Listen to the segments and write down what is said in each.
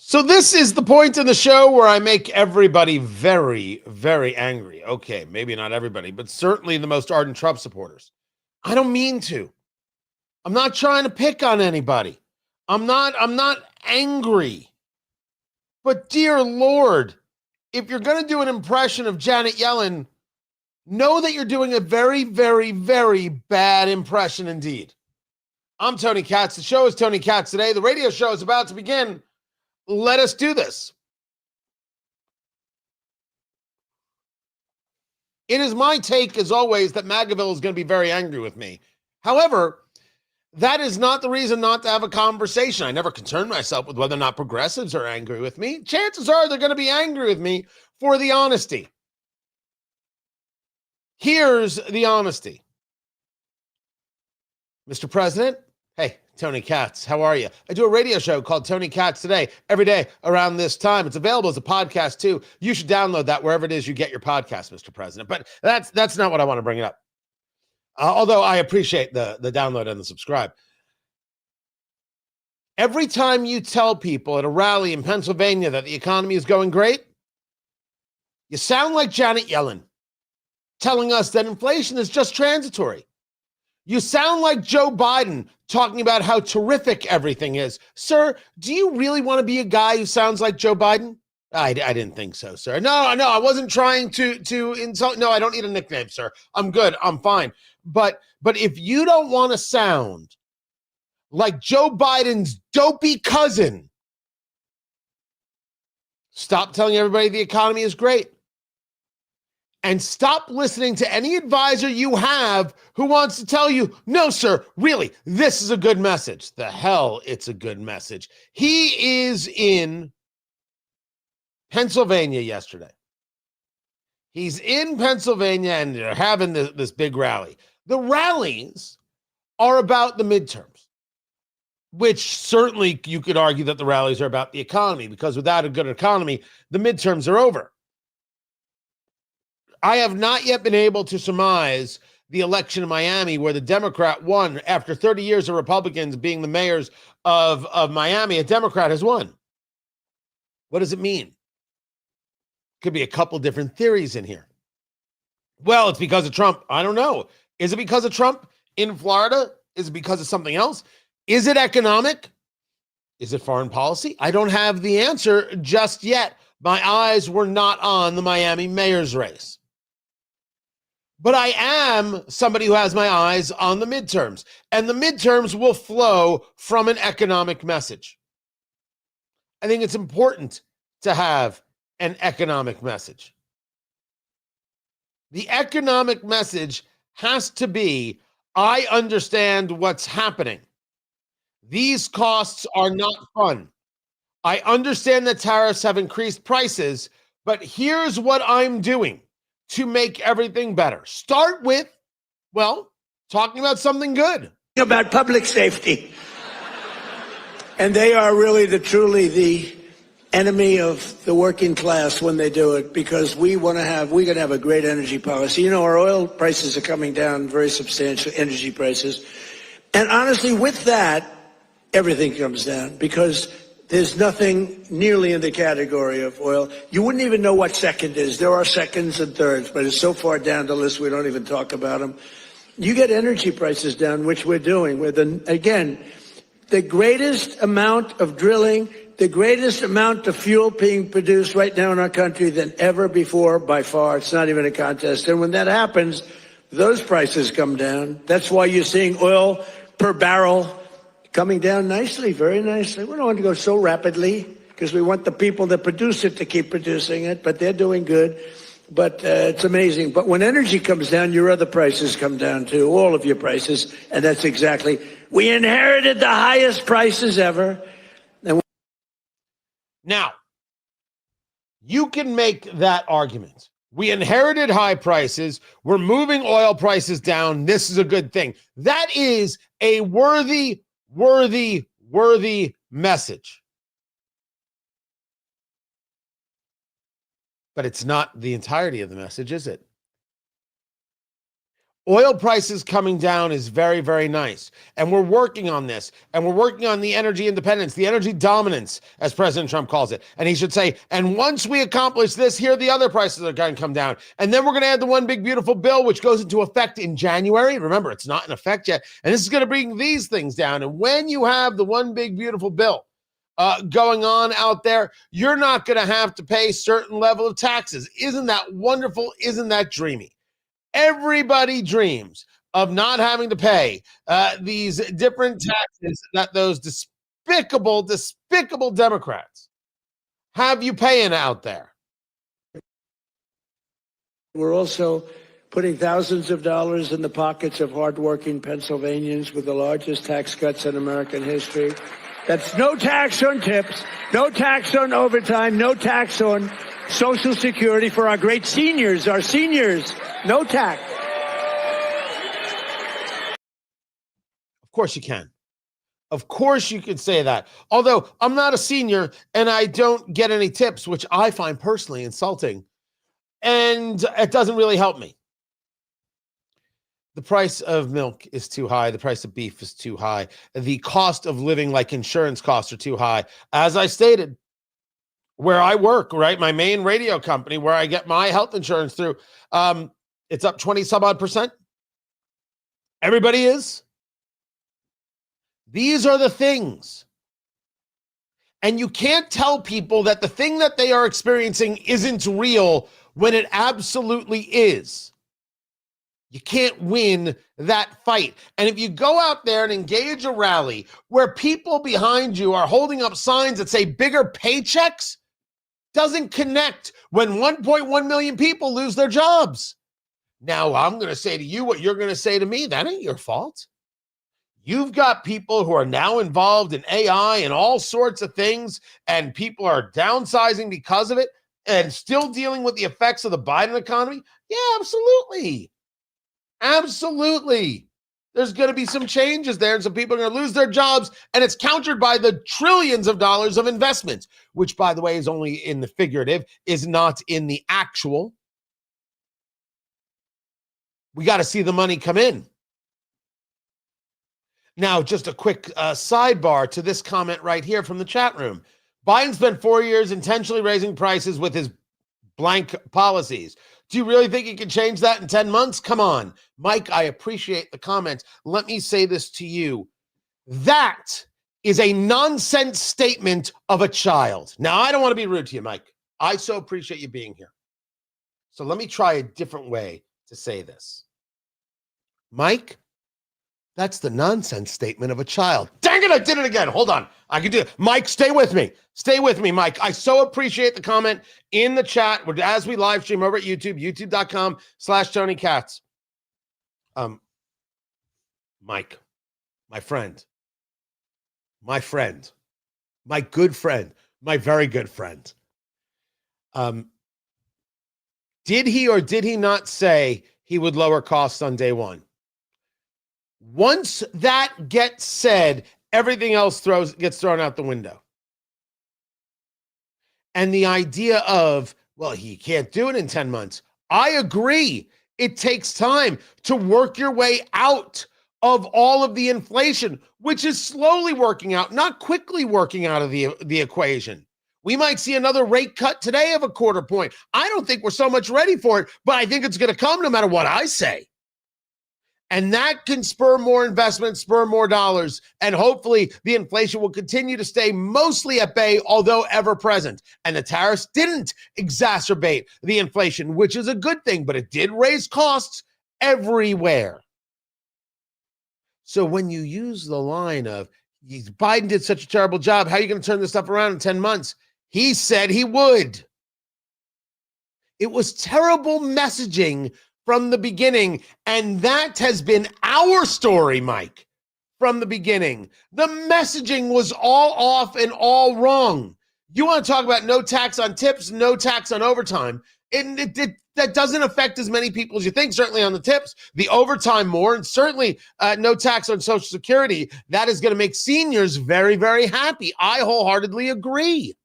So this is the point in the show where I make everybody very, very angry. Okay, maybe not everybody, but certainly the most ardent Trump supporters. I don't mean to. I'm not trying to pick on anybody. I'm not angry. But dear Lord, if you're going to do an impression of Janet Yellen, know that you're doing a very, very, very bad impression indeed. I'm Tony Katz. The show is Tony Katz Today. The radio show is about to begin. Let us do this. It is my take, as always, that MAGAville is going to be very angry with me. However, that is not the reason not to have a conversation. I never concern myself with whether or not progressives are angry with me. Chances are they're going to be angry with me for the honesty. Here's the honesty. Mr. President, hey, Tony Katz, how are you? I do a radio show called Tony Katz Today every day around this time. It's available as a podcast too. You should download that wherever it is you get your podcast, Mr. President. But that's not what I want to bring up. Although I appreciate the download and the subscribe. Every time you tell people at a rally in Pennsylvania that the economy is going great, you sound like Janet Yellen telling us that inflation is just transitory. You sound like Joe Biden talking about how terrific everything is. Sir, do you really want to be a guy who sounds like Joe Biden? I didn't think so, sir. No, I wasn't trying to insult. No, I don't need a nickname, sir. I'm good. I'm fine. But if you don't want to sound like Joe Biden's dopey cousin, stop telling everybody the economy is great. And stop listening to any advisor you have who wants to tell you, no, sir, really, this is a good message. The hell, it's a good message. He is in Pennsylvania yesterday. He's in Pennsylvania and they're having this big rally. The rallies are about the midterms, which certainly you could argue that the rallies are about the economy, because without a good economy, the midterms are over. I have not yet been able to surmise the election in Miami where the Democrat won after 30 years of Republicans being the mayors of Miami. A Democrat has won. What does it mean? Could be a couple different theories in here. Well, it's because of Trump. I don't know. Is it because of Trump in Florida? Is it because of something else? Is it economic? Is it foreign policy? I don't have the answer just yet. My eyes were not on the Miami mayor's race. But I am somebody who has my eyes on the midterms, and the midterms will flow from an economic message. I think it's important to have an economic message. The economic message has to be, I understand what's happening. These costs are not fun. I understand that tariffs have increased prices, but here's what I'm doing to make everything better. Start with, well, talking about something good. About public safety. And they are really truly the enemy of the working class when they do it, because we're going to have a great energy policy. You know, our oil prices are coming down very substantial, energy prices. And honestly, with that, everything comes down, because there's nothing nearly in the category of oil. You wouldn't even know what second is. There are seconds and thirds, but it's so far down the list we don't even talk about them. You get energy prices down, which we're doing. With again, the greatest amount of drilling, the greatest amount of fuel being produced right now in our country than ever before, by far. It's not even a contest. And when that happens, those prices come down. That's why you're seeing oil per barrel coming down nicely, very nicely. We don't want to go so rapidly because we want the people that produce it to keep producing it, but they're doing good. But it's amazing. But when energy comes down, your other prices come down too, all of your prices. And that's exactly, we inherited the highest prices ever. Now, you can make that argument. We inherited high prices. We're moving oil prices down. This is a good thing. That is a worthy message. But it's not the entirety of the message, is it? Oil prices coming down is very, very nice. And we're working on this. And we're working on the energy independence, the energy dominance, as President Trump calls it. And he should say, and once we accomplish this, here are the other prices that are going to come down. And then we're going to add the one big beautiful bill, which goes into effect in January. Remember, it's not in effect yet. And this is going to bring these things down. And when you have the one big beautiful bill going on out there, you're not going to have to pay certain level of taxes. Isn't that wonderful? Isn't that dreamy? Everybody dreams of not having to pay these different taxes that those despicable Democrats have you paying out there. We're also putting thousands of dollars in the pockets of hardworking Pennsylvanians with the largest tax cuts in American history. That's no tax on tips, no tax on overtime, no tax on Social Security for our great seniors, no tax. Of course you can. Of course you could say that. Although I'm not a senior and I don't get any tips, which I find personally insulting, and it doesn't really help me. The price of milk is too high. The price of beef is too high. The cost of living, like insurance costs, are too high. As I stated, where I work, right, my main radio company, where I get my health insurance through, it's up 20 some odd percent. Everybody is. These are the things. And you can't tell people that the thing that they are experiencing isn't real when it absolutely is. You can't win that fight. And if you go out there and engage a rally where people behind you are holding up signs that say bigger paychecks, doesn't connect when 1.1 million people lose their jobs. Now, I'm going to say to you what you're going to say to me. That ain't your fault. You've got people who are now involved in AI and all sorts of things, and people are downsizing because of it and still dealing with the effects of the Biden economy. Yeah, absolutely. Absolutely. There's going to be some changes there, and some people are going to lose their jobs, and it's countered by the trillions of dollars of investment, which, by the way, is only in the figurative, is not in the actual. We got to see the money come in. Now, just a quick sidebar to this comment right here from the chat room. Biden spent 4 years intentionally raising prices with his blank policies. Do you really think he can change that in 10 months? Come on. Mike, I appreciate the comments. Let me say this to you. That is a nonsense statement of a child. Now, I don't want to be rude to you, Mike. I so appreciate you being here. So let me try a different way to say this. Mike, that's the nonsense statement of a child. Dang it, I did it again. Hold on. I can do it. Mike, stay with me. Stay with me, Mike. I so appreciate the comment in the chat as we live stream over at YouTube, youtube.com/Tony Katz. Mike, my friend, my good friend, my very good friend. Did he or did he not say he would lower costs on day one? Once that gets said, everything else gets thrown out the window. And the idea of, well, he can't do it in 10 months. I agree. It takes time to work your way out of all of the inflation, which is slowly working out, not quickly working out of the equation. We might see another rate cut today of 1/4 point. I don't think we're so much ready for it, but I think it's going to come no matter what I say. And that can spur more investment, spur more dollars, and hopefully the inflation will continue to stay mostly at bay, although ever present. And the tariffs didn't exacerbate the inflation, which is a good thing, but it did raise costs everywhere. So when you use the line of, Biden did such a terrible job, how are you going to turn this stuff around in 10 months? He said he would. It was terrible messaging from the beginning, and that has been our story, Mike, from the beginning. The messaging was all off and all wrong. You want to talk about no tax on tips, no tax on overtime, and that doesn't affect as many people as you think, certainly on the tips, the overtime more, and certainly no tax on Social Security. That is going to make seniors very, very happy. I wholeheartedly agree.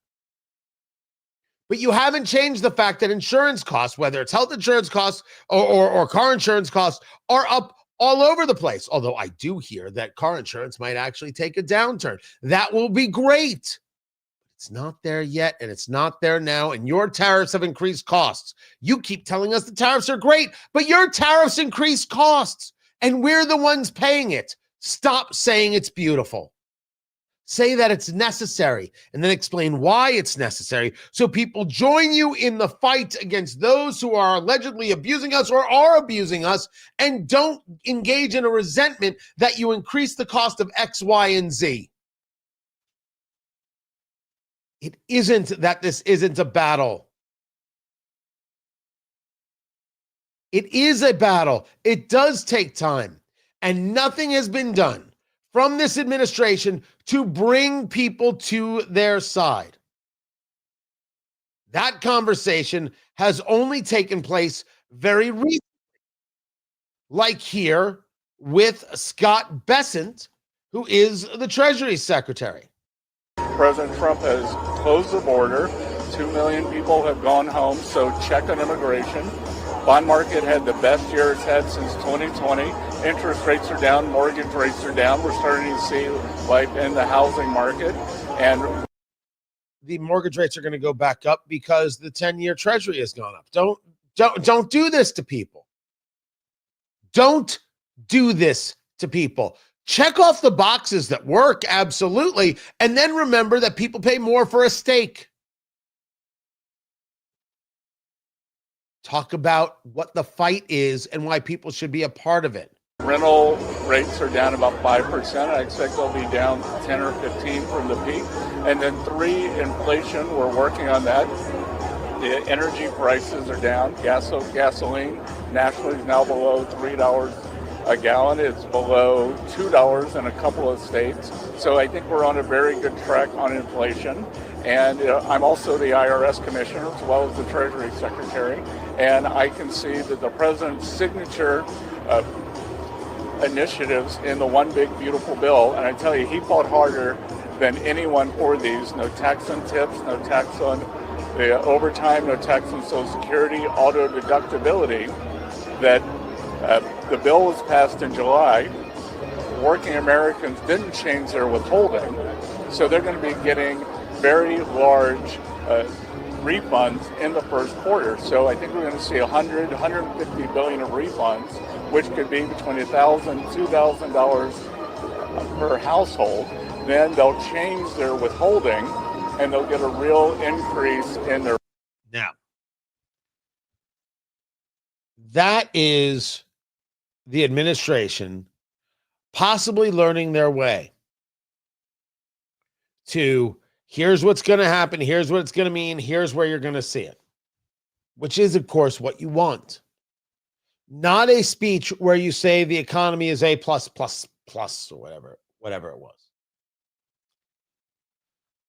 But you haven't changed the fact that insurance costs, whether it's health insurance costs or car insurance costs, are up all over the place. Although I do hear that car insurance might actually take a downturn. That will be great. It's not there yet, and it's not there now, and your tariffs have increased costs. You keep telling us the tariffs are great, but your tariffs increase costs, and we're the ones paying it. Stop saying it's beautiful. Say that it's necessary, and then explain why it's necessary so people join you in the fight against those who are allegedly abusing us or are abusing us, and don't engage in a resentment that you increase the cost of X, Y, and Z. It isn't that this isn't a battle. It is a battle. It does take time. And nothing has been done from this administration to bring people to their side. That conversation has only taken place very recently, like here with Scott Bessent, who is the Treasury Secretary. President Trump has closed the border. 2 million people have gone home, so check on immigration. Bond market had the best year it's had since 2020. Interest rates are down, mortgage rates are down. We're starting to see life in the housing market. And the mortgage rates are going to go back up because the 10-year Treasury has gone up. Don't do this to people. Don't do this to people. Check off the boxes that work, absolutely, and then remember that people pay more for a steak. Talk about what the fight is and why people should be a part of it. rental rates are down about 5%. I expect they'll be down 10 or 15 from the peak. And then 3, inflation, we're working on that. The energy prices are down. Gasoline nationally is now below $3 a gallon. It's below $2 in a couple of states. So I think we're on a very good track on inflation. And I'm also the IRS commissioner as well as the Treasury Secretary. And I can see that the president's signature initiatives in the One Big Beautiful Bill, and I tell you, he fought harder than anyone for these. No tax on tips, no tax on the overtime, no tax on Social Security, auto deductibility. That the bill was passed in July. Working Americans didn't change their withholding, so they're going to be getting very large refunds in the first quarter. So I think we're going to see 150 billion of refunds, which could be between $1,000, $2,000 per household. Then they'll change their withholding and they'll get a real increase in their. Now, that is the administration possibly learning their way to here's what's going to happen, here's what it's going to mean, here's where you're going to see it, which is, of course, what you want. Not a speech where you say the economy is A plus plus plus or whatever it was.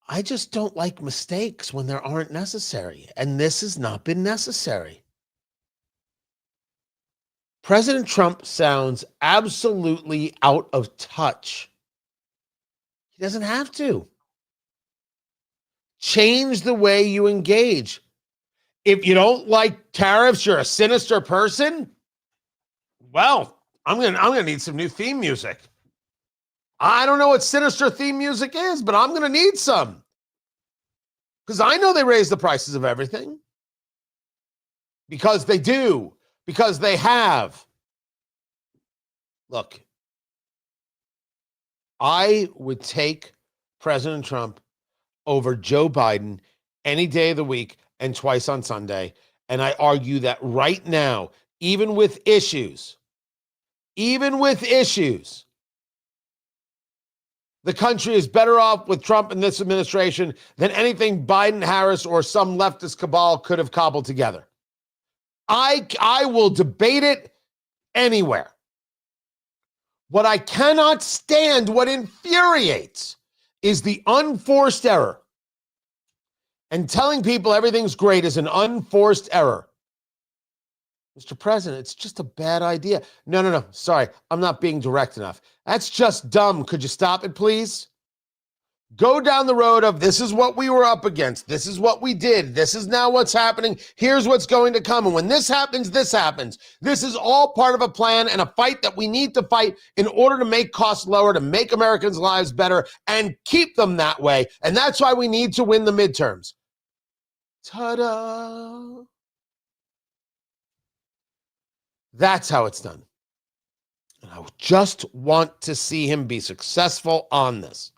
I just don't like mistakes when there aren't necessary, and this has not been necessary. President Trump sounds absolutely out of touch. He doesn't have to. Change the way you engage. If you don't like tariffs, you're a sinister person. Well, I'm gonna need some new theme music. I don't know what sinister theme music is, but I'm gonna need some. Because I know they raise the prices of everything. Because they do. Because they have. Look, I would take President Trump over Joe Biden any day of the week and twice on Sunday. And I argue that right now, even with issues, the country is better off with Trump and this administration than anything Biden, Harris, or some leftist cabal could have cobbled together. I will debate it anywhere. What I cannot stand, what infuriates, is the unforced error. And telling people everything's great is an unforced error. Mr. President, it's just a bad idea. No. Sorry, I'm not being direct enough. That's just dumb. Could you stop it, please? go down the road of this is what we were up against. This is what we did. This is now what's happening. Here's what's going to come. And when this happens, this happens. This is all part of a plan and a fight that we need to fight in order to make costs lower, to make Americans' lives better and keep them that way. And that's why we need to win the midterms. Ta-da! That's how it's done. And I just want to see him be successful on this.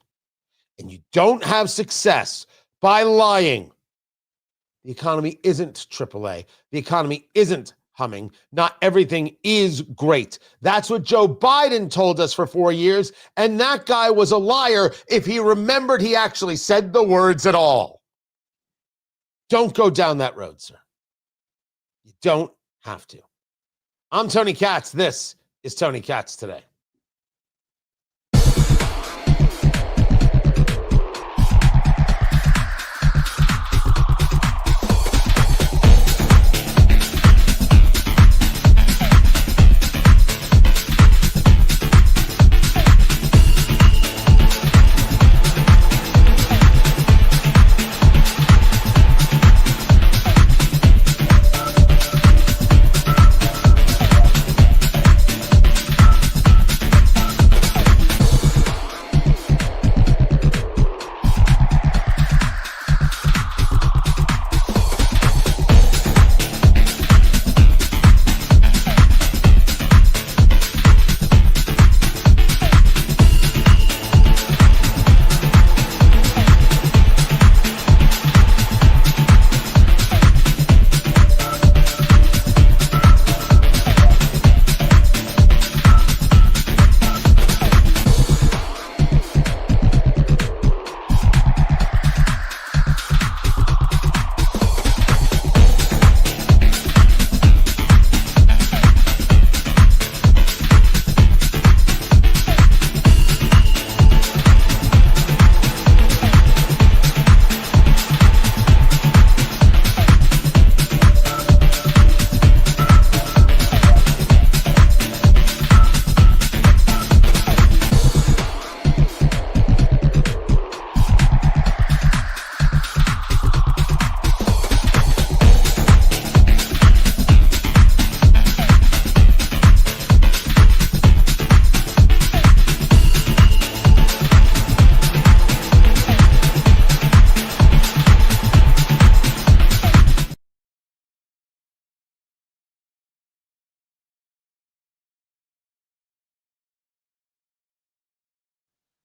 And you don't have success by lying. The economy isn't AAA. The economy isn't humming. Not everything is great. That's what Joe Biden told us for 4 years. And that guy was a liar if he remembered he actually said the words at all. Don't go down that road, sir. You don't have to. I'm Tony Katz. This is Tony Katz Today.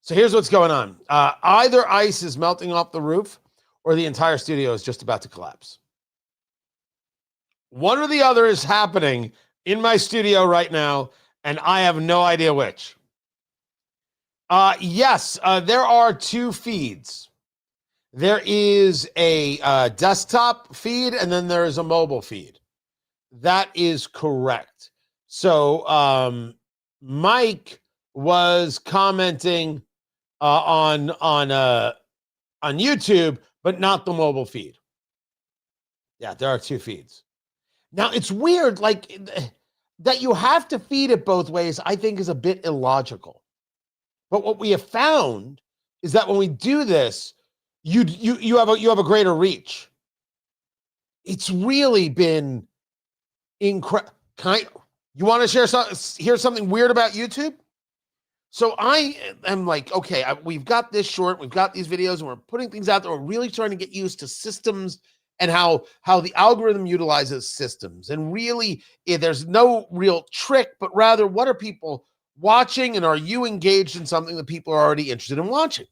So here's what's going on. Either ice is melting off the roof or the entire studio is just about to collapse. One or the other is happening in my studio right now, and I have no idea which. Yes, there are two feeds. There is a desktop feed, and then there is a mobile feed. That is correct. So Mike was commenting on YouTube, but not the mobile feed. Yeah, there are two feeds. Now, it's weird, like, that you have to feed it both ways, I think is a bit illogical. But what we have found is that when we do this, you have a greater reach. It's really been incredible. You want to hear something weird about YouTube? So I am like, okay, we've got this short, we've got these videos, and we're putting things out there. We're really trying to get used to systems and how the algorithm utilizes systems. And really, there's no real trick, but rather, what are people watching, and are you engaged in something that people are already interested in watching?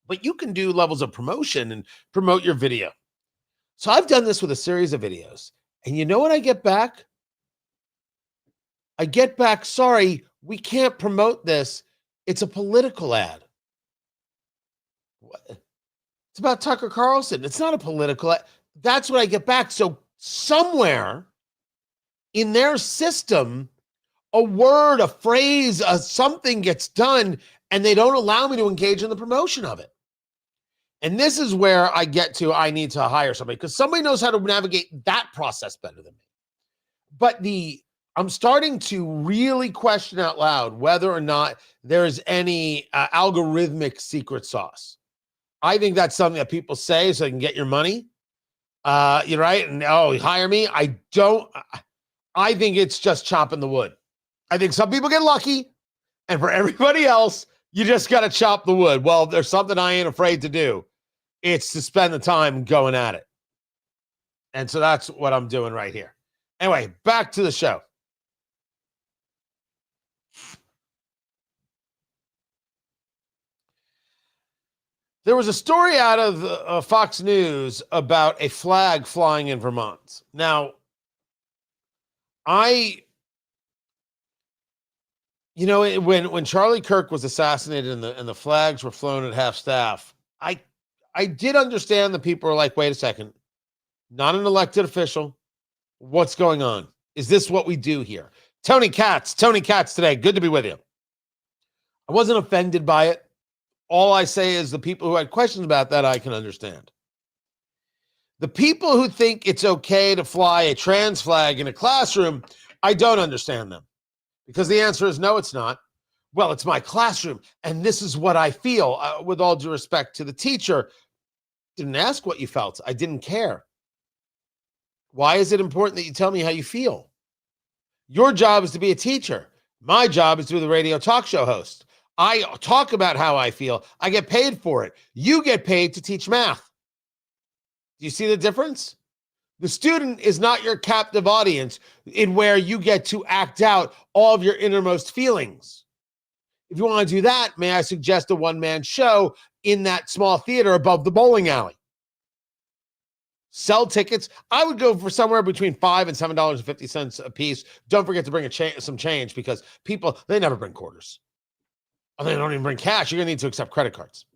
But you can do levels of promotion and promote your video. So I've done this with a series of videos. And you know what I get back? I get back, sorry, we can't promote this. It's a political ad. What? It's about Tucker Carlson. It's not a political ad. That's what I get back. So somewhere in their system, a word, a phrase, something gets done, and they don't allow me to engage in the promotion of it. And this is where I get to, I need to hire somebody, because somebody knows how to navigate that process better than me. But I'm starting to really question out loud whether or not there is any algorithmic secret sauce. I think that's something that people say so they can get your money. You're right. And hire me. I think it's just chopping the wood. I think some people get lucky, and for everybody else, you just got to chop the wood. Well, there's something I ain't afraid to do. It's to spend the time going at it. And so that's what I'm doing right here. Anyway, back to the show. There was a story out of Fox News about a flag flying in Vermont. Now, when Charlie Kirk was assassinated and the flags were flown at half staff, I did understand that people were like, wait a second, not an elected official. What's going on? Is this what we do here? Tony Katz today. Good to be with you. I wasn't offended by it. All I say is the people who had questions about that, I can understand. The people who think it's okay to fly a trans flag in a classroom, I don't understand them. Because the answer is no, it's not. Well, it's my classroom, and this is what I feel. With all due respect to the teacher, didn't ask what you felt. I didn't care. Why is it important that you tell me how you feel? Your job is to be a teacher. My job is to be the radio talk show host. I talk about how I feel. I get paid for it. You get paid to teach math. Do you see the difference? The student is not your captive audience in where you get to act out all of your innermost feelings. If you want to do that, may I suggest a one-man show in that small theater above the bowling alley? Sell tickets. I would go for somewhere between $5 and $7.50 a piece. Don't forget to bring some change, because people, they never bring quarters. Or they don't even bring cash. You're going to need to accept credit cards.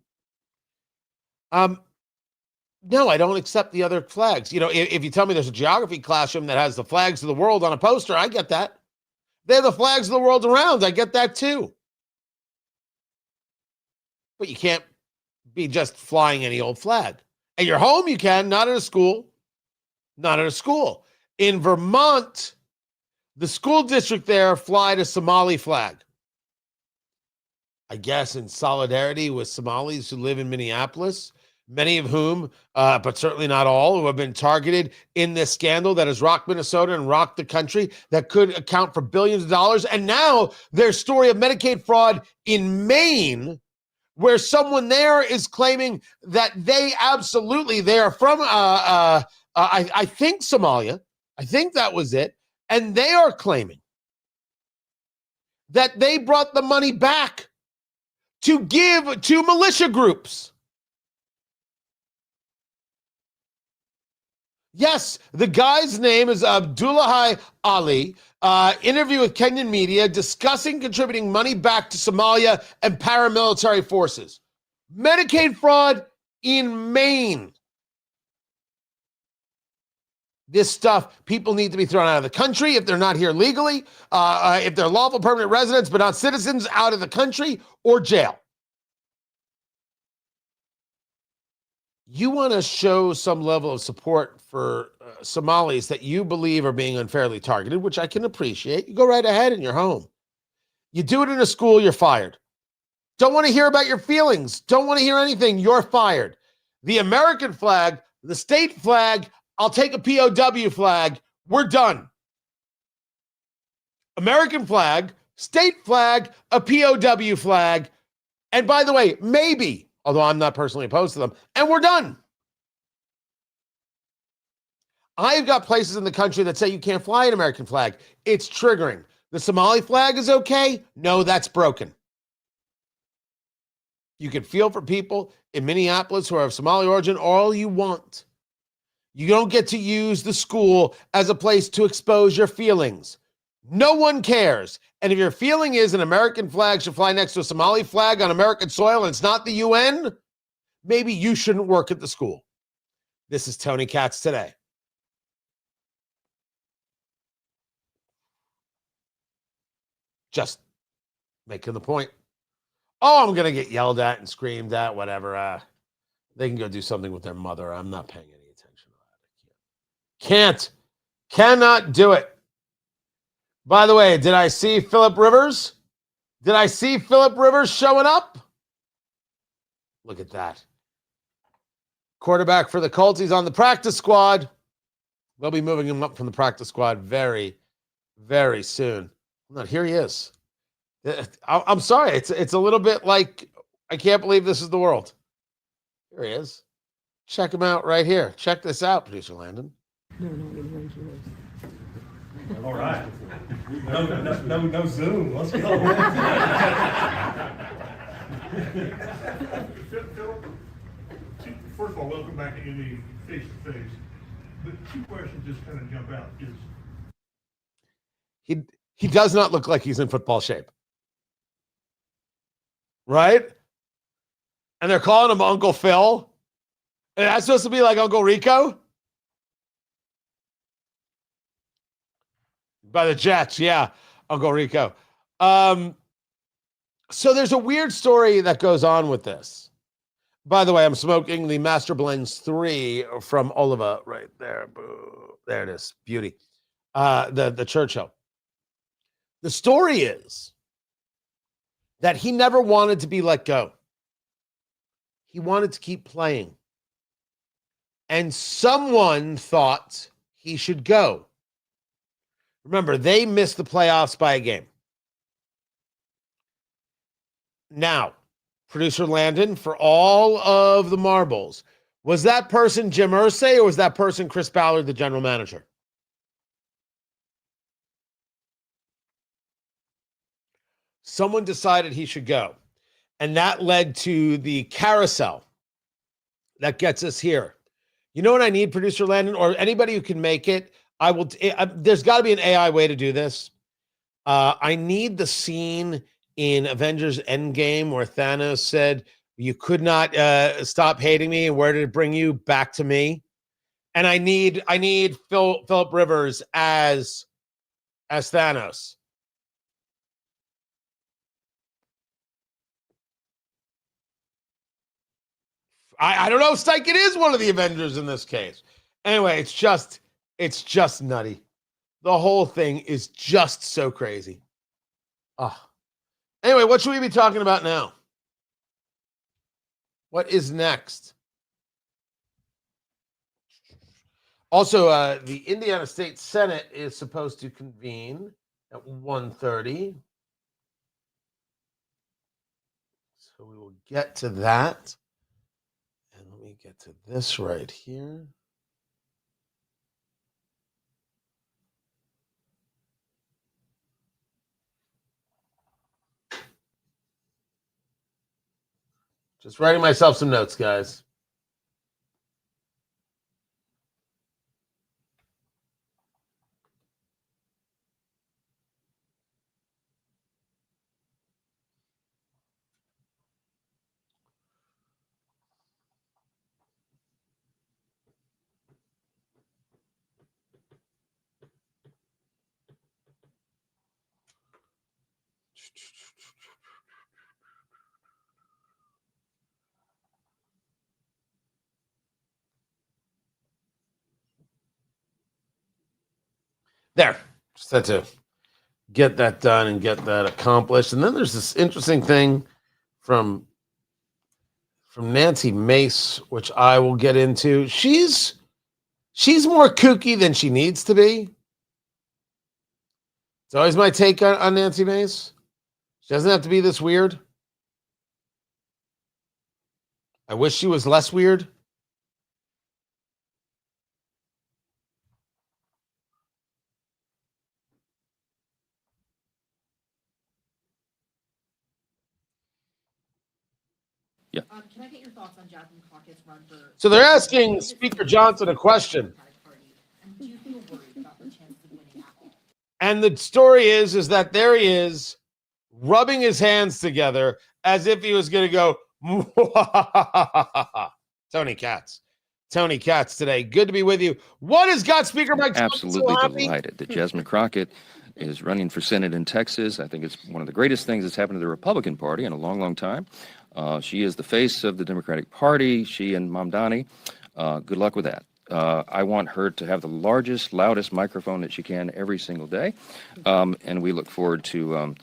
No, I don't accept the other flags. If you tell me there's a geography classroom that has the flags of the world on a poster, I get that. They're the flags of the world around. I get that too. But you can't be just flying any old flag. At your home, you can, not at a school. Not at a school. In Vermont, the school district there flied a Somali flag. I guess in solidarity with Somalis who live in Minneapolis, many of whom, but certainly not all, who have been targeted in this scandal that has rocked Minnesota and rocked the country, that could account for billions of dollars. And now there's story of Medicaid fraud in Maine, where someone there is claiming that they are from, I think Somalia. I think that was it. And they are claiming that they brought the money back to give to militia groups. Yes, the guy's name is Abdullahi Ali. Interview with Kenyan media discussing contributing money back to Somalia and paramilitary forces. Medicaid fraud in Maine. This stuff, people need to be thrown out of the country if they're not here legally, if they're lawful permanent residents but not citizens, out of the country, or jail. You want to show some level of support for Somalis that you believe are being unfairly targeted, which I can appreciate. You go right ahead in your home. You do it in a school, you're fired. Don't want to hear about your feelings. Don't want to hear anything. You're fired. The American flag, the state flag, I'll take a POW flag. We're done. American flag, state flag, a POW flag. And by the way, maybe, although I'm not personally opposed to them, and we're done. I've got places in the country that say you can't fly an American flag. It's triggering. The Somali flag is okay? No, that's broken. You can feel for people in Minneapolis who are of Somali origin all you want. You don't get to use the school as a place to expose your feelings. No one cares. And if your feeling is an American flag should fly next to a Somali flag on American soil and it's not the UN, maybe you shouldn't work at the school. This is Tony Katz today. Just making the point. Oh, I'm going to get yelled at and screamed at, whatever. They can go do something with their mother. I'm not paying any attention to that. Cannot do it. By the way, did I see Phillip Rivers? Did I see Phillip Rivers showing up? Look at that. quarterback for the Colts. He's on the practice squad. They'll be moving him up from the practice squad very, very soon. Not here he is. I'm sorry. It's a little bit like I can't believe this is the world. Here he is. Check him out right here. Check this out, producer Landon. All right. No Zoom. Let's go. Phil, first of all, welcome back to Indy face to face. But two questions just kind of jump out. He does not look like he's in football shape. Right? And they're calling him Uncle Phil. And that's supposed to be like Uncle Rico? By the Jets, yeah. Uncle Rico. So there's a weird story that goes on with this. By the way, I'm smoking the Master Blends 3 from Oliva right there. Boo. There it is. Beauty. The Churchill. The story is that he never wanted to be let go. He wanted to keep playing. And someone thought he should go. Remember, they missed the playoffs by a game. Now, producer Landon, for all of the marbles, was that person Jim Irsay or was that person Chris Ballard, the general manager? Someone decided he should go. And that led to the carousel that gets us here. You know what I need, producer Landon, or anybody who can make it? There's got to be an AI way to do this. I need the scene in Avengers Endgame where Thanos said, "You could not stop hating me, and where did it bring you? Back to me." And I need Philip Rivers as Thanos. I don't know if Steichen is one of the Avengers in this case. Anyway, it's just nutty. The whole thing is just so crazy. Anyway, what should we be talking about now? What is next? Also, the Indiana State Senate is supposed to convene at 1:30. So we will get to that. And let me get to this right here. Just writing myself some notes, guys. There. Just had to get that done and get that accomplished. And then there's this interesting thing from Nancy Mace, which I will get into. She's more kooky than she needs to be. It's always my take on Nancy Mace. She doesn't have to be this weird. I wish she was less weird. Yeah. Can I get your thoughts on Jasmine Crockett's run for? So they're asking Speaker Johnson a question. Do you feel worried about their chances of winning at all? And the story is that there he is, rubbing his hands together as if he was going to go. Tony Katz today. Good to be with you. What has got Speaker Mike Johnson Absolutely so happy? delighted that Jasmine Crockett is running for Senate in Texas. I think it's one of the greatest things that's happened to the Republican Party in a long, long time. She is the face of the Democratic Party. She and Mamdani. Good luck with that. I want her to have the largest, loudest microphone that she can every single day, and we look forward to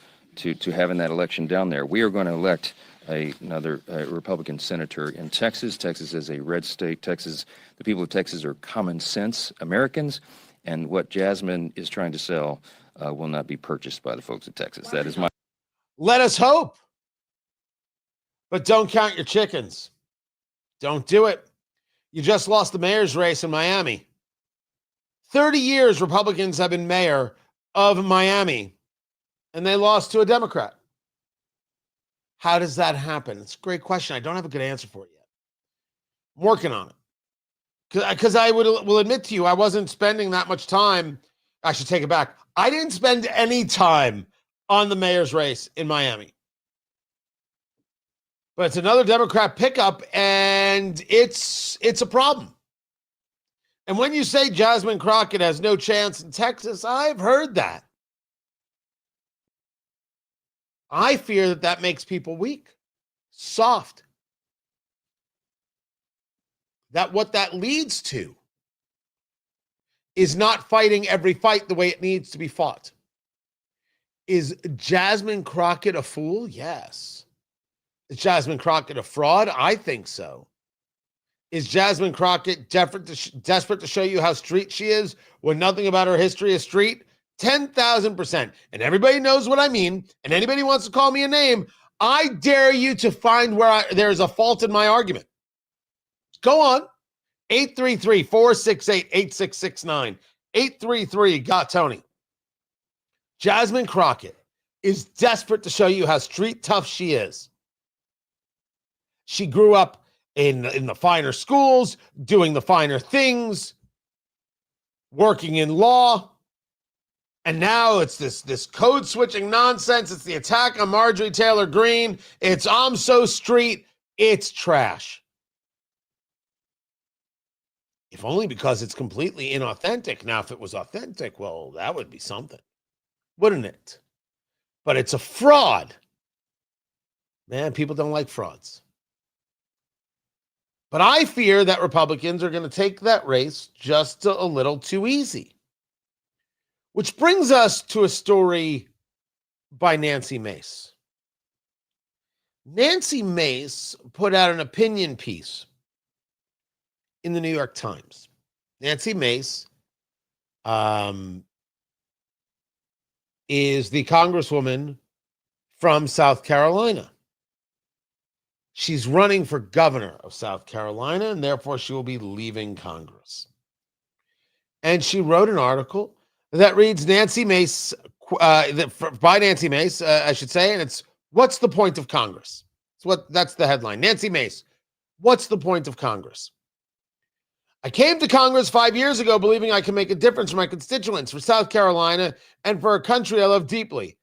having that election down there. We are going to elect another Republican senator in Texas. Texas is a red state. The people of Texas are common sense Americans, and what Jasmine is trying to sell will not be purchased by the folks of Texas. That is my. Let us hope. But don't count your chickens. Don't do it. You just lost the mayor's race in Miami. 30 years Republicans have been mayor of Miami, and they lost to a Democrat. How does that happen? It's a great question. I don't have a good answer for it yet. I'm working on it. Because I will admit to you, I wasn't spending that much time. I should take it back. I didn't spend any time on the mayor's race in Miami. But it's another Democrat pickup, and it's a problem. And when you say Jasmine Crockett has no chance in Texas, I've heard that. I fear that makes people weak, soft. That what that leads to is not fighting every fight the way it needs to be fought. Is Jasmine Crockett a fool? Yes. Is Jasmine Crockett a fraud? I think so. Is Jasmine Crockett desperate to show you how street she is when nothing about her history is street? 10,000%. And everybody knows what I mean. And anybody wants to call me a name, I dare you to find where there's a fault in my argument. Go on. 833-468-8669. 833 Tony. Jasmine Crockett is desperate to show you how street tough she is. She grew up in the finer schools, doing the finer things, working in law. And now it's this code switching nonsense. It's the attack on Marjorie Taylor Greene. It's I'm so street. It's trash. If only because it's completely inauthentic. Now, if it was authentic, well, that would be something, wouldn't it? But it's a fraud. Man, people don't like frauds. But I fear that Republicans are going to take that race just a little too easy. Which brings us to a story by Nancy Mace. Nancy Mace put out an opinion piece in the New York Times. Nancy Mace is the congresswoman from South Carolina. She's running for governor of South Carolina, and therefore she will be leaving Congress. And she wrote an article that reads Nancy Mace, by Nancy Mace, I should say, and it's "What's the point of Congress?" That's the headline. Nancy Mace, what's the point of Congress? I came to Congress 5 years ago believing I could make a difference for my constituents, for South Carolina, and for a country I love deeply.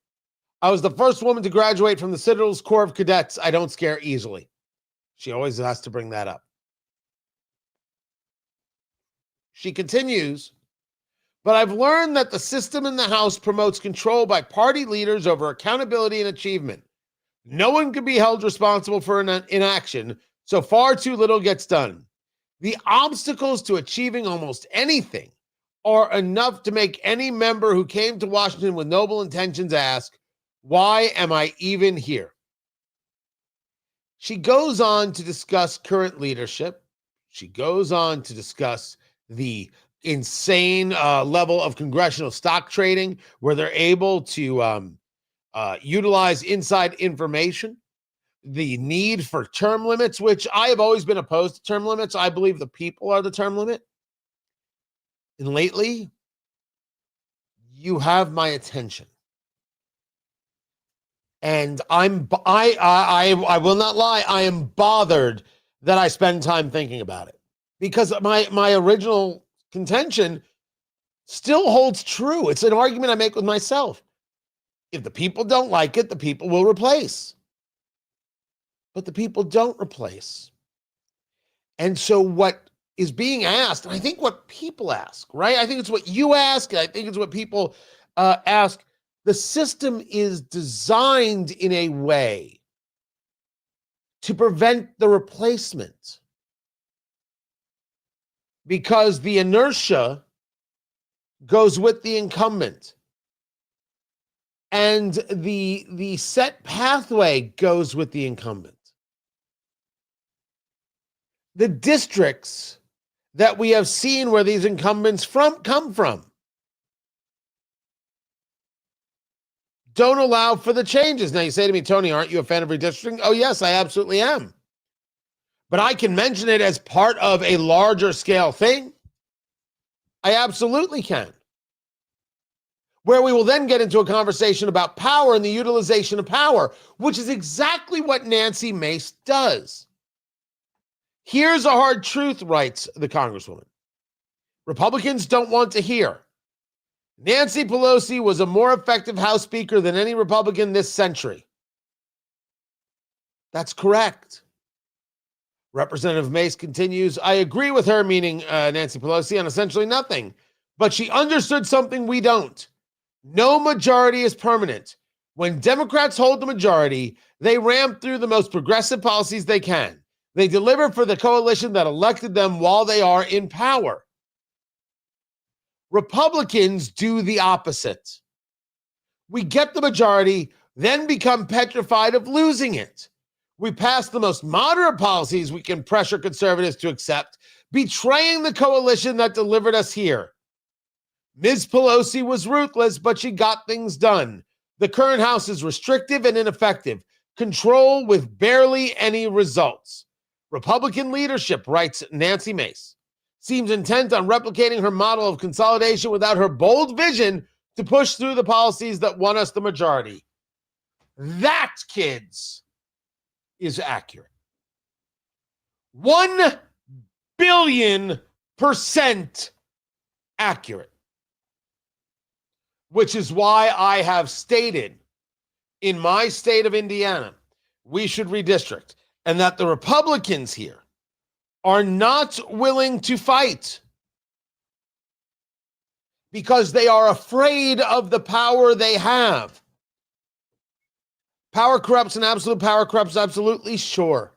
I was the first woman to graduate from the Citadel's Corps of Cadets. I don't scare easily. She always has to bring that up. She continues, but I've learned that the system in the House promotes control by party leaders over accountability and achievement. No one can be held responsible for inaction, so far too little gets done. The obstacles to achieving almost anything are enough to make any member who came to Washington with noble intentions ask, why am I even here? She goes on to discuss current leadership. She goes on to discuss the insane level of congressional stock trading where they're able to utilize inside information, the need for term limits, which I have always been opposed to term limits. I believe the people are the term limit. And lately, you have my attention. And I will not lie, I am bothered that I spend time thinking about it. Because my original contention still holds true. It's an argument I make with myself. If the people don't like it, the people will replace. But the people don't replace. And so what is being asked, and I think what people ask, right? I think it's what you ask, I think it's what people ask. The system is designed in a way to prevent the replacement. Because the inertia goes with the incumbent. And the set pathway goes with the incumbent. the districts that we have seen where these incumbents come from. Don't allow for the changes. Now you say to me, Tony, aren't you a fan of redistricting? Oh, yes, I absolutely am. But I can mention it as part of a larger scale thing. I absolutely can. Where we will then get into a conversation about power and the utilization of power, which is exactly what Nancy Mace does. Here's a hard truth, writes the Congresswoman. Republicans don't want to hear. Nancy Pelosi was a more effective House Speaker than any Republican this century. That's correct. Representative Mace continues, I agree with her, meaning Nancy Pelosi, on essentially nothing. But she understood something we don't. No majority is permanent. When Democrats hold the majority, they ram through the most progressive policies they can. They deliver for the coalition that elected them while they are in power. Republicans do the opposite. We get the majority, then become petrified of losing it. We pass the most moderate policies we can pressure conservatives to accept, betraying the coalition that delivered us here. Ms. Pelosi was ruthless, but she got things done. The current House is restrictive and ineffective. Control with barely any results. Republican leadership, writes Nancy Mace, seems intent on replicating her model of consolidation without her bold vision to push through the policies that won us the majority. That, kids, is accurate. 1,000,000,000% accurate. Which is why I have stated in my state of Indiana, we should redistrict, and that the Republicans here are not willing to fight because they are afraid of the power they have. Power corrupts and absolute power corrupts absolutely, sure.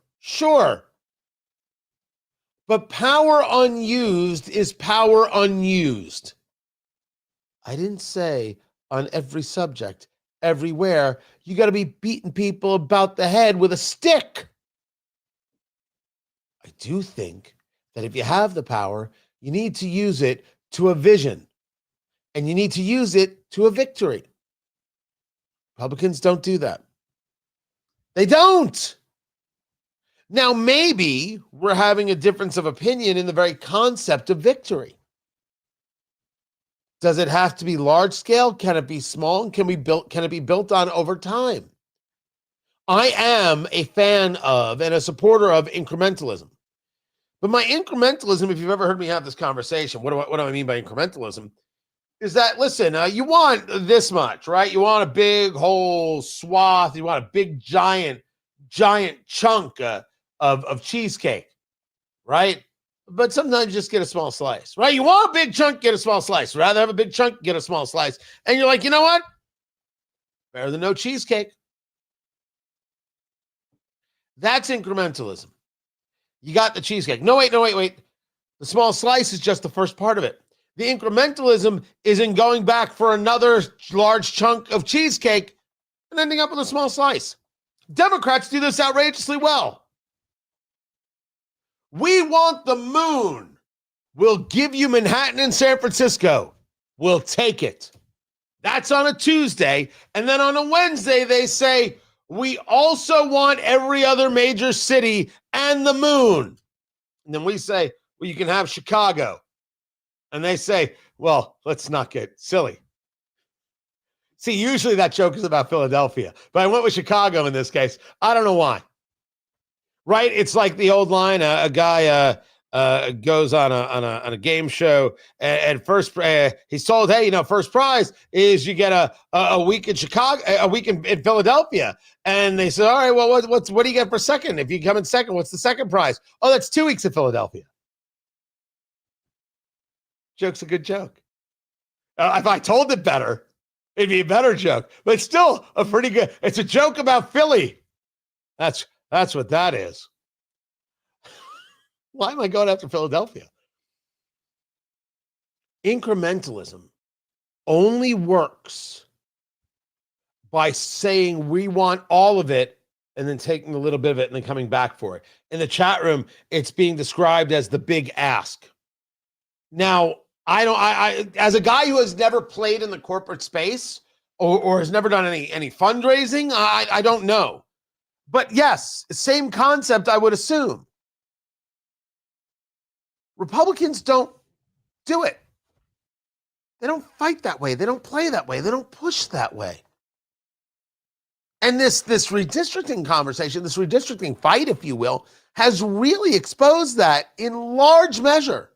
But power unused is power unused. I didn't say on every subject, everywhere, you got to be beating people about the head with a stick. I do think that if you have the power, you need to use it to a vision, and you need to use it to a victory. Republicans don't do that. They don't. Now, maybe we're having a difference of opinion in the very concept of victory. Does it have to be large scale? Can it be small? And can it be built on over time? I am a fan of and a supporter of incrementalism. But my incrementalism, if you've ever heard me have this conversation, what do I mean by incrementalism? Is that, listen, you want this much, right? You want a big whole swath. You want a big, giant chunk of cheesecake, right? But sometimes you just get a small slice, right? You want a big chunk, get a small slice. Rather have a big chunk, get a small slice. And you're like, you know what? Better than no cheesecake. That's incrementalism. You got the cheesecake. No, wait. The small slice is just the first part of it. The incrementalism is in going back for another large chunk of cheesecake and ending up with a small slice. Democrats do this outrageously well. We want the moon. We'll give you Manhattan and San Francisco. We'll take it. That's on a Tuesday. And then on a Wednesday, they say, we also want every other major city and the moon. And then we say, well, you can have Chicago. And they say, well, let's not get silly. See, usually that joke is about Philadelphia, but I went with Chicago in this case. I don't know why. Right? It's like the old line, a guy goes on a game show, and first he's told, hey, first prize is you get a week in Chicago, a week in Philadelphia. And they said, all right, well, what do you get for second? If you come in second, what's the second prize? Oh, that's 2 weeks in Philadelphia. Joke's a good joke. If I told it better, it'd be a better joke, but it's still a pretty good. It's a joke about Philly. That's what that is. Why am I going after Philadelphia? Incrementalism only works by saying we want all of it and then taking a little bit of it and then coming back for it. In the chat room, it's being described as the big ask. Now, I as a guy who has never played in the corporate space or has never done any fundraising, I don't know. But yes, same concept, I would assume. Republicans don't do it. They don't fight that way. They don't play that way. They don't push that way. And this redistricting conversation, this redistricting fight, if you will, has really exposed that in large measure.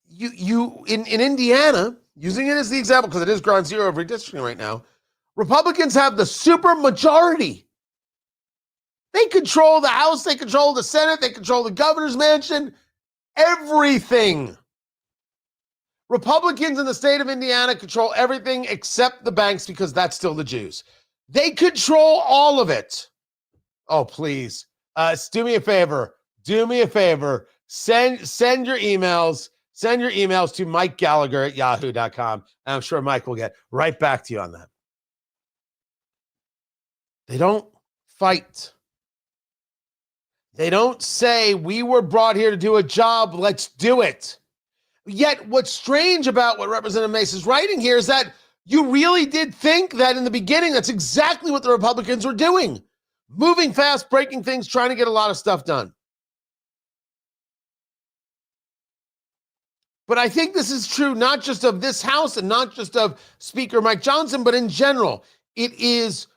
You in Indiana, using it as the example, because it is ground zero of redistricting right now, Republicans have the super majority. They control the House, they control the Senate, they control the governor's mansion, everything. Republicans in the state of Indiana control everything except the banks because that's still the Jews. They control all of it. Oh, please. Do me a favor. Do me a favor. Send your emails. Send your emails to Mike Gallagher at yahoo.com. And I'm sure Mike will get right back to you on that. They don't fight. They don't say, we were brought here to do a job, let's do it. Yet what's strange about what Representative Mace is writing here is that you really did think that in the beginning, that's exactly what the Republicans were doing. Moving fast, breaking things, trying to get a lot of stuff done. But I think this is true not just of this House and not just of Speaker Mike Johnson, but in general. It is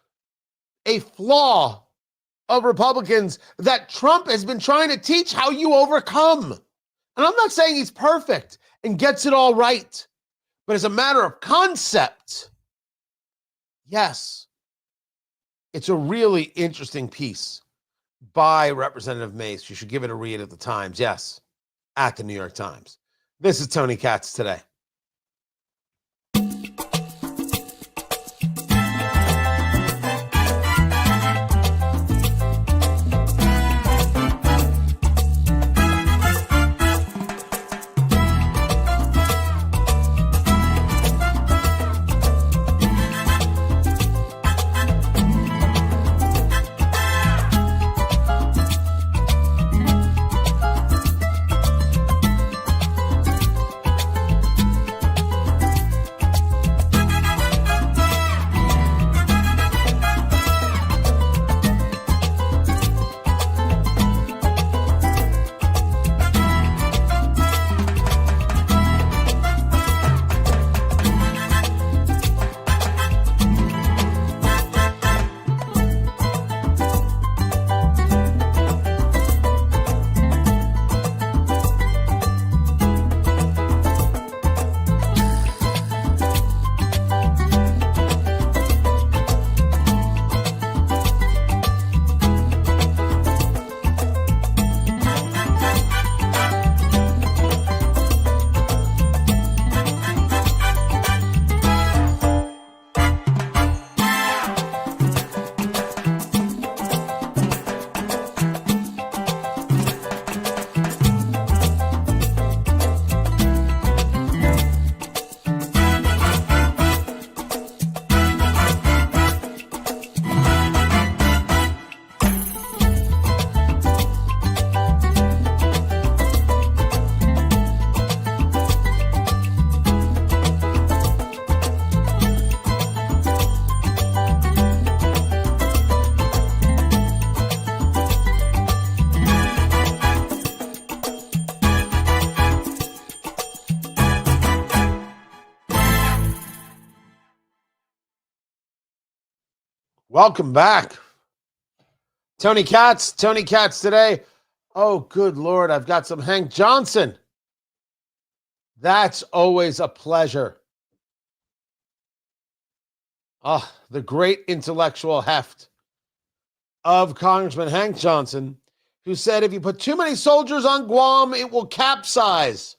a flaw of Republicans that Trump has been trying to teach how you overcome. And I'm not saying he's perfect and gets it all right, but as a matter of concept, yes, it's a really interesting piece by Representative Mace. You should give it a read at the Times. Yes, at the New York Times. This is Tony Katz today. Welcome back. Tony Katz today. Oh, good Lord, I've got some Hank Johnson. That's always a pleasure. The great intellectual heft of Congressman Hank Johnson, who said if you put too many soldiers on Guam, it will capsize.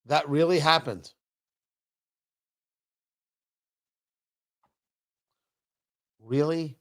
That really happened. Really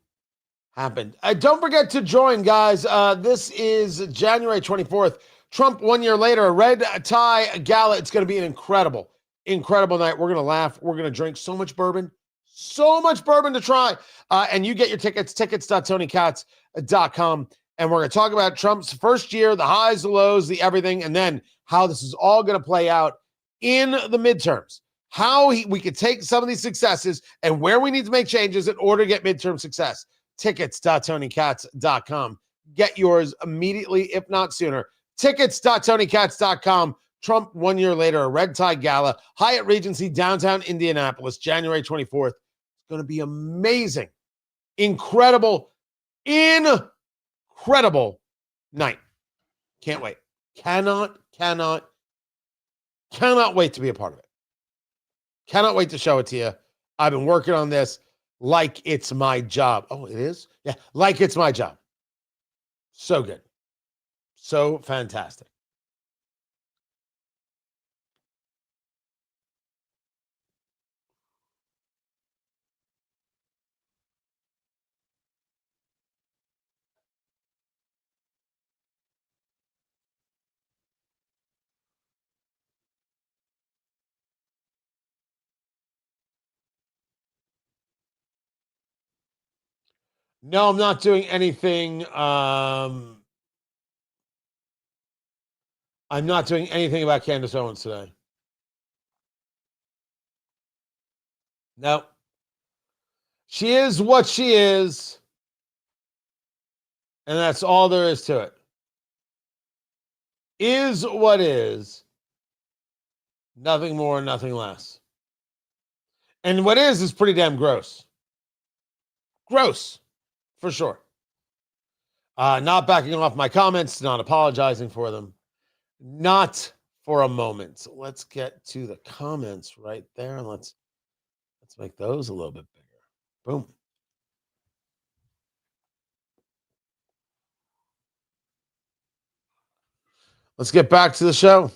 happened. Don't forget to join, guys. This is January 24th. Trump 1 year later, a red tie gala. It's going to be an incredible night. We're going to laugh. We're going to drink so much bourbon. So much bourbon to try. And you get your tickets.tonykatz.com. And we're going to talk about Trump's first year, the highs, the lows, the everything, and then how this is all going to play out in the midterms. How we could take some of these successes and where we need to make changes in order to get midterm success. Tickets.tonykatz.com. Get yours immediately, if not sooner. Tickets.tonykatz.com. Trump 1 year later, a red tie gala, Hyatt Regency, downtown Indianapolis, January 24th. It's going to be amazing. Incredible night. Can't wait. Cannot wait to be a part of it. Cannot wait to show it to you. I've been working on this like it's my job. Oh, it is? Yeah, like it's my job. So good. So fantastic. No, I'm not doing anything. I'm not doing anything about Candace Owens today. No. She is what she is. And that's all there is to it. Is what is. Nothing more, nothing less. And what is pretty damn gross. Gross. For sure. Not backing off my comments, not apologizing for them. Not for a moment. Let's get to the comments right there. And let's make those a little bit bigger. Boom. Let's get back to the show.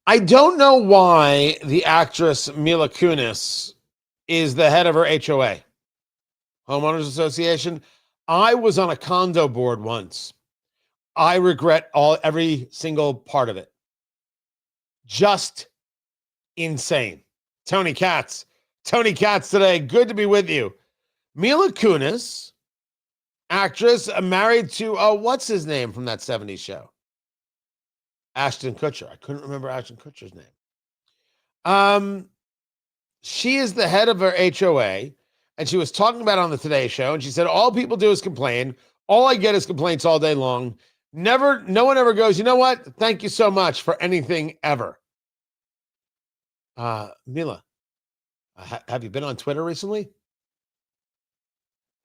I don't know why the actress Mila Kunis is the head of her HOA, Homeowners Association. I was on a condo board once. I regret every single part of it. Just insane. Tony Katz today. Good to be with you. Mila Kunis, actress, married to, what's his name from that 70s show? Ashton Kutcher. I couldn't remember Ashton Kutcher's name. She is the head of her HOA, and she was talking about it on the Today Show, and she said, all people do is complain. All I get is complaints all day long. No one ever goes, you know what? Thank you so much for anything ever. Mila, have you been on Twitter recently?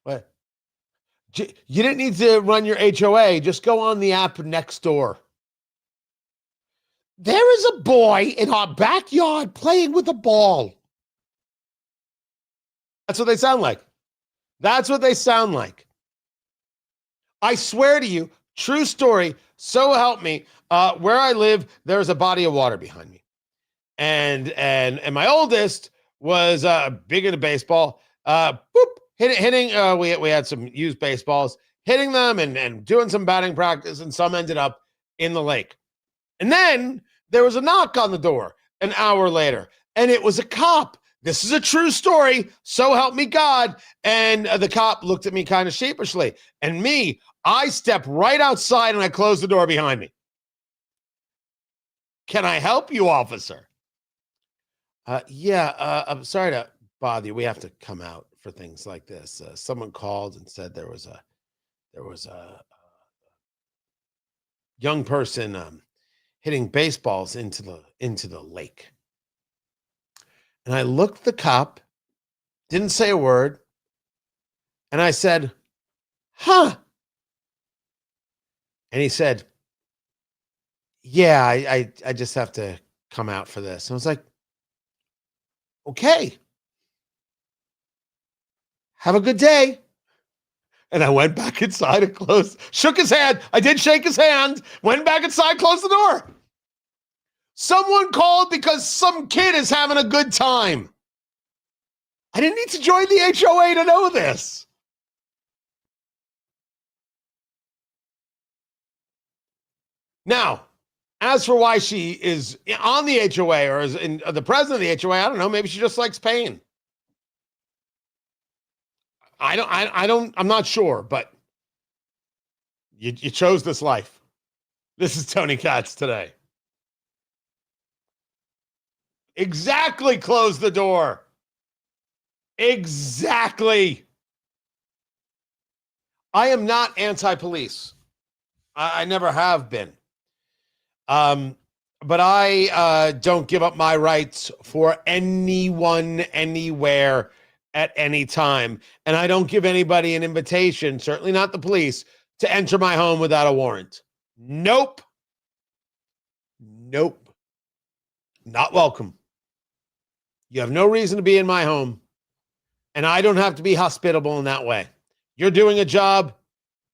What? You didn't need to run your HOA. Just go on the app next door. There is a boy in our backyard playing with a ball. That's what they sound like. That's what they sound like. I swear to you, true story, so help me, where I live, there's a body of water behind me. And my oldest was big into baseball. Hitting we had some used baseballs, hitting them and doing some batting practice, and some ended up in the lake. And then there was a knock on the door an hour later, and it was a cop. This is a true story. So help me God. And the cop looked at me kind of sheepishly. And I stepped right outside and I closed the door behind me. Can I help you, officer? I'm sorry to bother you. We have to come out for things like this. Someone called and said there was a young person hitting baseballs into the lake. And I looked at the cop, didn't say a word, and I said, huh? And he said, yeah, I just have to come out for this. And I was like, okay. Have a good day. And I went back inside and shook his hand. I did shake his hand, went back inside, closed the door. Someone called because some kid is having a good time. I didn't need to join the HOA to know this. Now, as for why she is on the HOA or is in the president of the HOA, I don't know. Maybe she just likes pain. I'm not sure, but you chose this life. This is Tony Katz today. Exactly. Close the door. Exactly. I am not anti-police. I never have been. But I don't give up my rights for anyone, anywhere, at any time. And I don't give anybody an invitation, certainly not the police, to enter my home without a warrant. Nope. Nope. Not welcome. You have no reason to be in my home. And I don't have to be hospitable in that way. You're doing a job.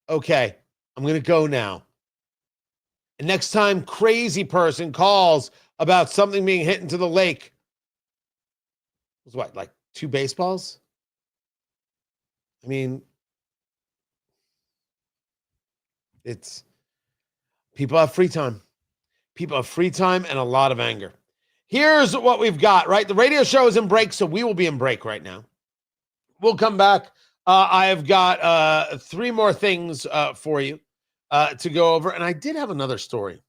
Okay. I'm going to go now. And next time crazy person calls about something being hit into the lake, it was what, like 2 baseballs? I mean, it's people have free time. People have free time and a lot of anger. Here's what we've got, right? The radio show is in break, so we will be in break right now. We'll come back. I have got 3 more things for you to go over. And I did have another story.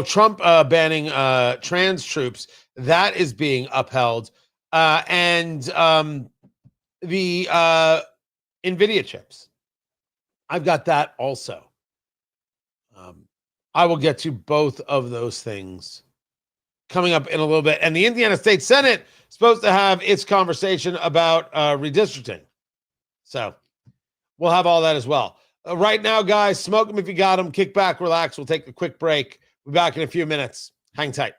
Trump banning trans troops. That is being upheld. And the NVIDIA chips. I've got that also. I will get to both of those things coming up in a little bit. And the Indiana State Senate is supposed to have its conversation about redistricting. So we'll have all that as well. Right now, guys, smoke them if you got them. Kick back, relax. We'll take a quick break. We'll be back in a few minutes. Hang tight.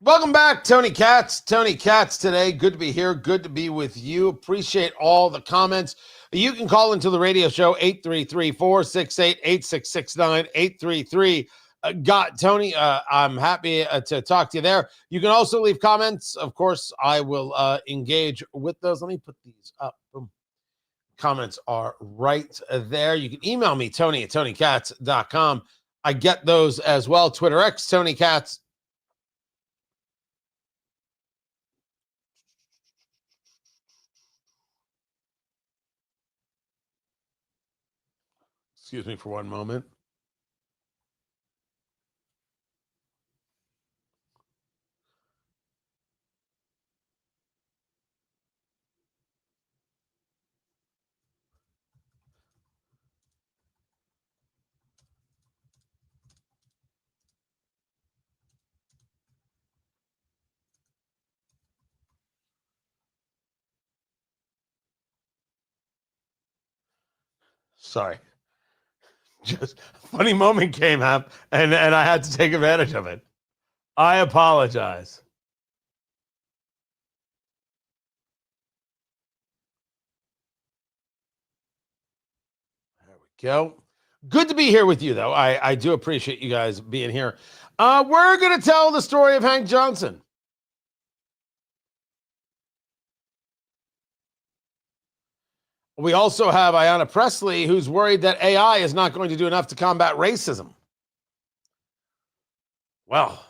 Welcome back, Tony Katz. Tony Katz today. Good to be here. Good to be with you. Appreciate all the comments. You can call into the radio show 833-468-8669, 833 got Tony. I'm happy to talk to you there. You can also leave comments. Of course, I will engage with those. Let me put these up. Boom. Comments are right there. You can email me, Tony@TonyKatz.com. I get those as well. Twitter X, Tony Katz. Excuse me for one moment. Sorry. Just a funny moment came up and I had to take advantage of it. I apologize. There we go. Good to be here with you, though. I do appreciate you guys being here. We're going to tell the story of Hank Johnson. We also have Ayanna Pressley, who's worried that AI is not going to do enough to combat racism. Well,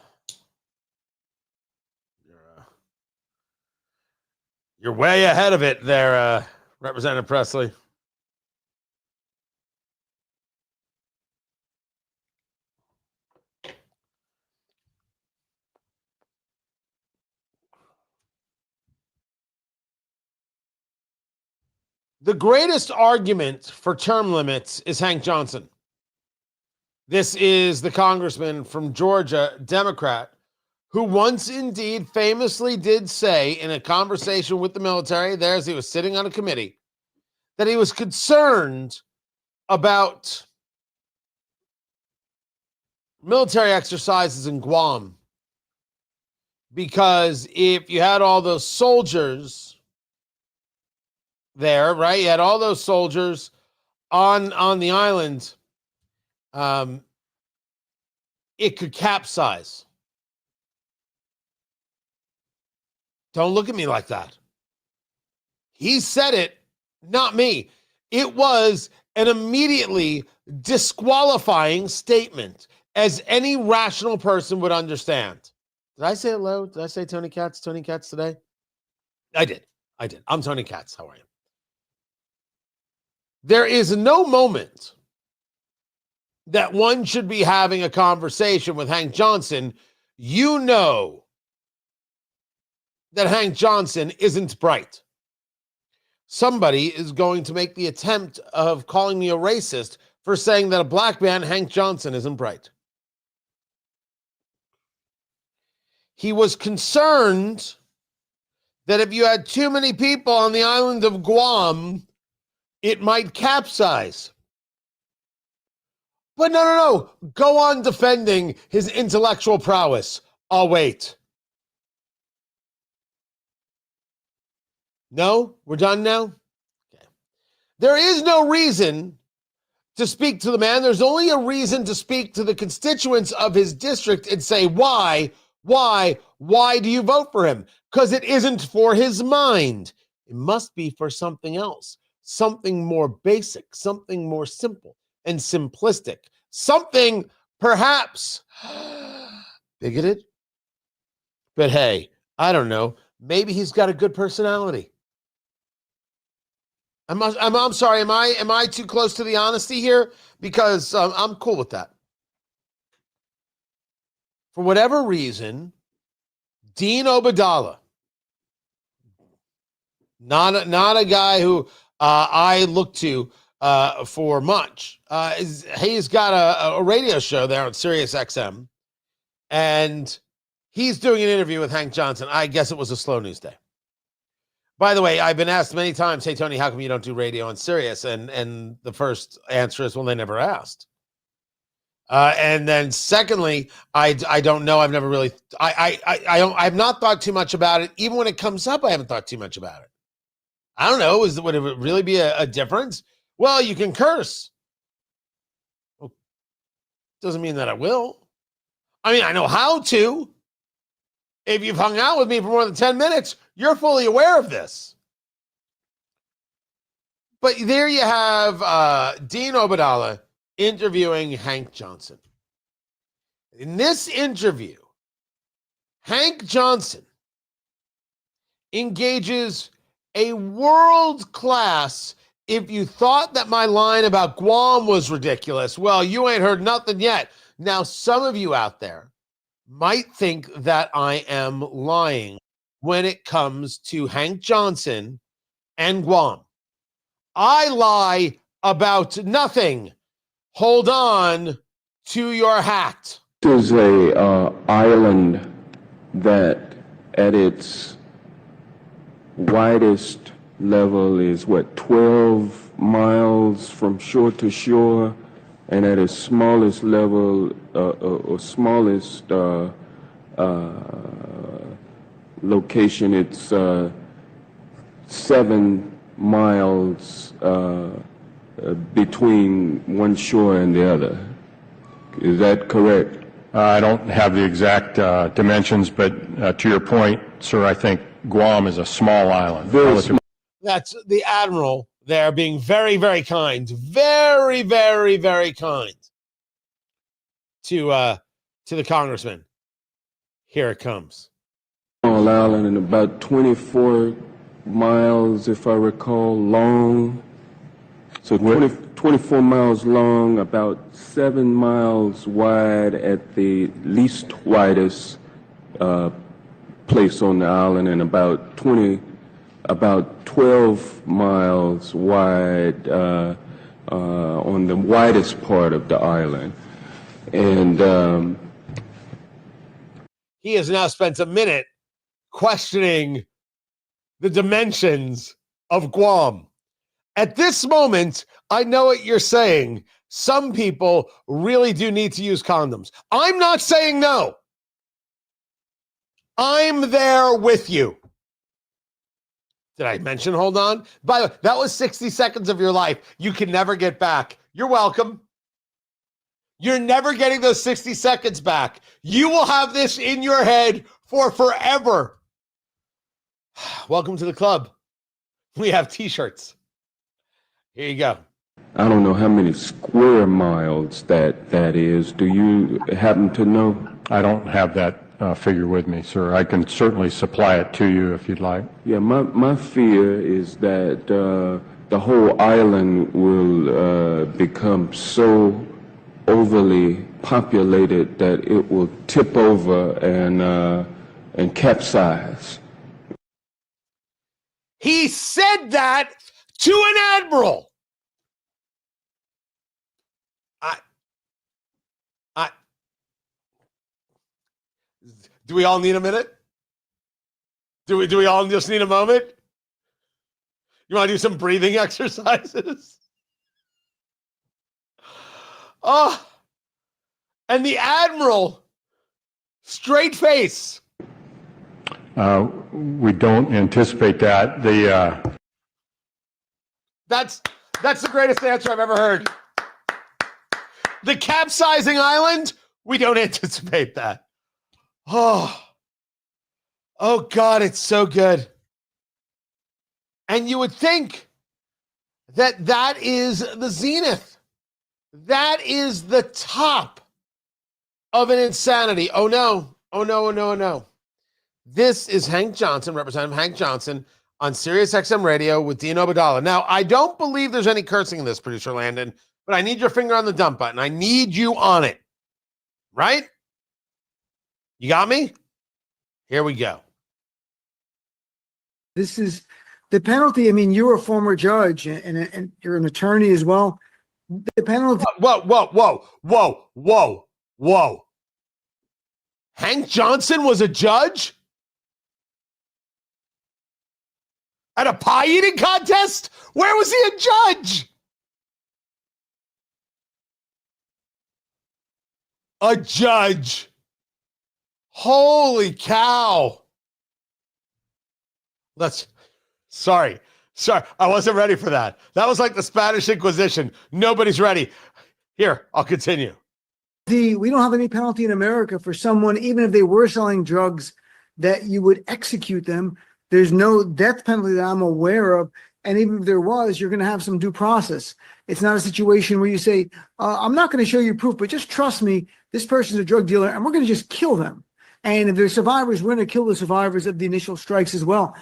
you're way ahead of it there, Representative Pressley. The greatest argument for term limits is Hank Johnson. This is the congressman from Georgia, Democrat, who once indeed famously did say in a conversation with the military, there as he was sitting on a committee, that he was concerned about military exercises in Guam. Because if you had all those soldiers there, right? You had all those soldiers on the island, it could capsize. Don't look at me like that. He said it, not me. It was an immediately disqualifying statement, as any rational person would understand. Did I say hello? Did I say Tony Katz today? I did. I'm Tony Katz. How are you? There is no moment that one should be having a conversation with Hank Johnson. You know that Hank Johnson isn't bright. Somebody is going to make the attempt of calling me a racist for saying that a black man, Hank Johnson, isn't bright. He was concerned that if you had too many people on the island of Guam, it might capsize. But no. Go on defending his intellectual prowess. I'll wait. No? We're done now? Okay. There is no reason to speak to the man. There's only a reason to speak to the constituents of his district and say, why do you vote for him? Because it isn't for his mind. It must be for something else. Something more basic, something more simple and simplistic, something perhaps bigoted. But hey, I don't know. Maybe he's got a good personality. I'm sorry. Am I too close to the honesty here? Because I'm cool with that. For whatever reason, Dean Obadala, not a guy who I look to for much. He's got a radio show there on Sirius XM, and he's doing an interview with Hank Johnson. I guess it was a slow news day. By the way, I've been asked many times, hey, Tony, how come you don't do radio on Sirius? And the first answer is, well, they never asked. And then secondly, I don't know. I've never really, I've not thought too much about it. Even when it comes up, I haven't thought too much about it. I don't know. Would it really be a difference? Well, you can curse. Well, doesn't mean that I will. I mean, I know how to. If you've hung out with me for more than 10 minutes, you're fully aware of this. But there you have Dean Obadala interviewing Hank Johnson. In this interview, Hank Johnson engages a world-class, if you thought that my line about Guam was ridiculous, well, you ain't heard nothing yet. Now, some of you out there might think that I am lying when it comes to Hank Johnson and Guam. I lie about nothing. Hold on to your hat. This is a island that at its widest level is 12 miles from shore to shore, and at its smallest level or smallest location, it's 7 miles between one shore and the other. Is that correct? I don't have the exact dimensions, but to your point, sir, I think Guam is a small island. Very small. That's the Admiral there being very, very kind. Very, very, very kind to the Congressman. Here it comes. Small island and about 24 miles, if I recall, long. So 24 miles long, about 7 miles wide at the least widest place on the island, and about 12 miles wide on the widest part of the island. And he has now spent a minute questioning the dimensions of Guam. At this moment, I know what you're saying. Some people really do need to use condoms. I'm not saying no. I'm there with you. Did I mention hold on? By the way, that was 60 seconds of your life you can never get back. You're welcome. You're never getting those 60 seconds back. You will have this in your head for forever. Welcome to the club. We have t-shirts. Here you go. I don't know how many square miles that is. Do you happen to know? I don't have that figure with me, sir. I can certainly supply it to you if you'd like. Yeah, my fear is that the whole island will become so overly populated that it will tip over and capsize. He said that to an admiral. Do we all need a minute? Do we all just need a moment? You want to do some breathing exercises? Oh, and the admiral, straight face. We don't anticipate that. That's the greatest answer I've ever heard. The capsizing island, we don't anticipate that. Oh God, it's so good. And you would think that is the zenith. That is the top of an insanity. Oh no. This is Hank Johnson, Representative Hank Johnson, on Sirius XM Radio with Dean Obadala. Now, I don't believe there's any cursing in this, producer Landon, but I need your finger on the dump button. I need you on it. Right? You got me? Here we go. This is the penalty. I mean, you're a former judge and you're an attorney as well. The penalty. Whoa. Hank Johnson was a judge? At a pie eating contest? Where was he a judge? A judge. Holy cow. Sorry. I wasn't ready for that. That was like the Spanish Inquisition. Nobody's ready. Here, I'll continue. We don't have any penalty in America for someone, even if they were selling drugs, that you would execute them. There's no death penalty that I'm aware of. And even if there was, you're going to have some due process. It's not a situation where you say, I'm not going to show you proof, but just trust me, this person's a drug dealer, and we're going to just kill them. And if they're survivors, we're going to kill the survivors of the initial strikes as well.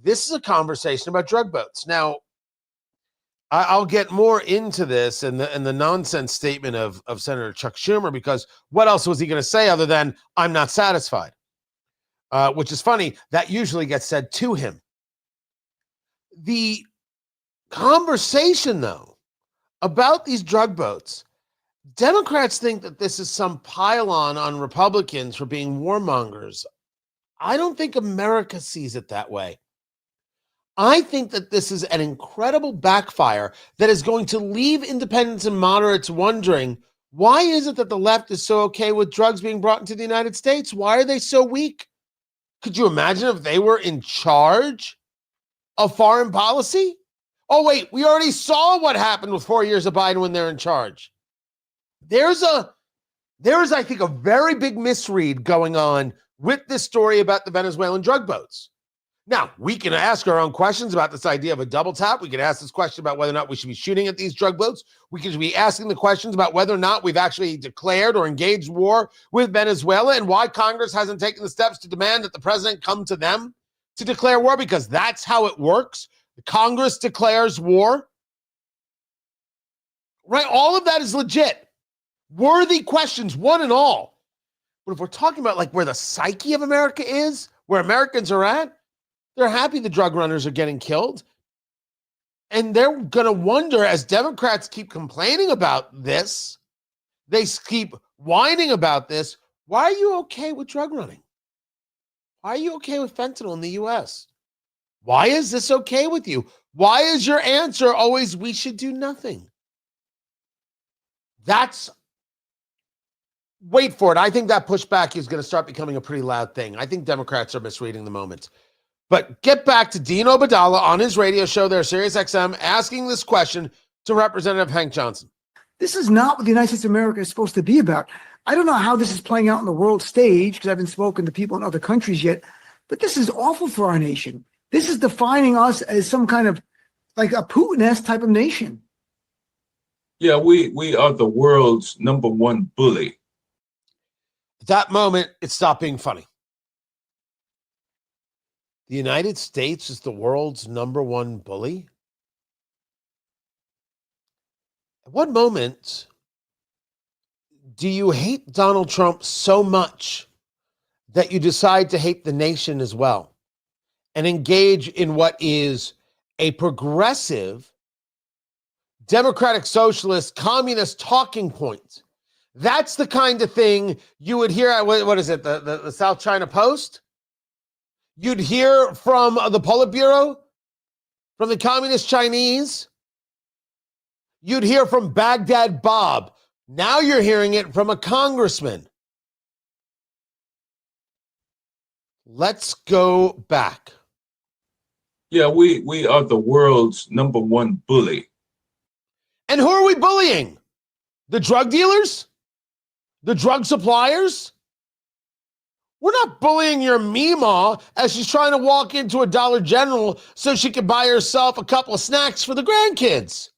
This is a conversation about drug boats. Now, I'll get more into this and the nonsense statement of Senator Chuck Schumer, because what else was he going to say other than, I'm not satisfied? Which is funny. That usually gets said to him. The conversation, though, about these drug boats, Democrats think that this is some pile-on on Republicans for being warmongers. I don't think America sees it that way. I think that this is an incredible backfire that is going to leave independents and moderates wondering, why is it that the left is so okay with drugs being brought into the United States? Why are they so weak? Could you imagine if they were in charge of foreign policy? Oh, wait, we already saw what happened with 4 years of Biden when they're in charge. There is, I think, a very big misread going on with this story about the Venezuelan drug boats. Now, we can ask our own questions about this idea of a double tap. We can ask this question about whether or not we should be shooting at these drug boats. We could be asking the questions about whether or not we've actually declared or engaged war with Venezuela and why Congress hasn't taken the steps to demand that the president come to them to declare war, because that's how it works. Congress declares war. Right? All of that is legit. Worthy questions, one and all. But if we're talking about like where the psyche of America is, where Americans are at, they're happy the drug runners are getting killed. And they're going to wonder, as Democrats keep complaining about this, they keep whining about this, why are you okay with drug running? Why are you okay with fentanyl in the U.S.? Why is this okay with you? Why is your answer always, we should do nothing? Wait for it. I think that pushback is going to start becoming a pretty loud thing. I think Democrats are misreading the moment. But get back to Dean Obadala on his radio show there, SiriusXM, asking this question to Representative Hank Johnson. This is not what the United States of America is supposed to be about. I don't know how this is playing out on the world stage, because I haven't spoken to people in other countries yet, but this is awful for our nation. This is defining us as some kind of like a Putin-esque type of nation. Yeah, we are the world's number one bully. At that moment, it stopped being funny. The United States is the world's number one bully? At what moment do you hate Donald Trump so much that you decide to hate the nation as well and engage in what is a progressive, democratic, socialist, communist talking point? That's the kind of thing you would hear at, what is it, the South China Post? You'd hear from the Politburo, from the Communist Chinese. You'd hear from Baghdad Bob. Now you're hearing it from a congressman. Let's go back. Yeah, we are the world's number one bully. And who are we bullying? The drug dealers? The drug suppliers? We're not bullying your Meemaw as she's trying to walk into a Dollar General so she can buy herself a couple of snacks for the grandkids.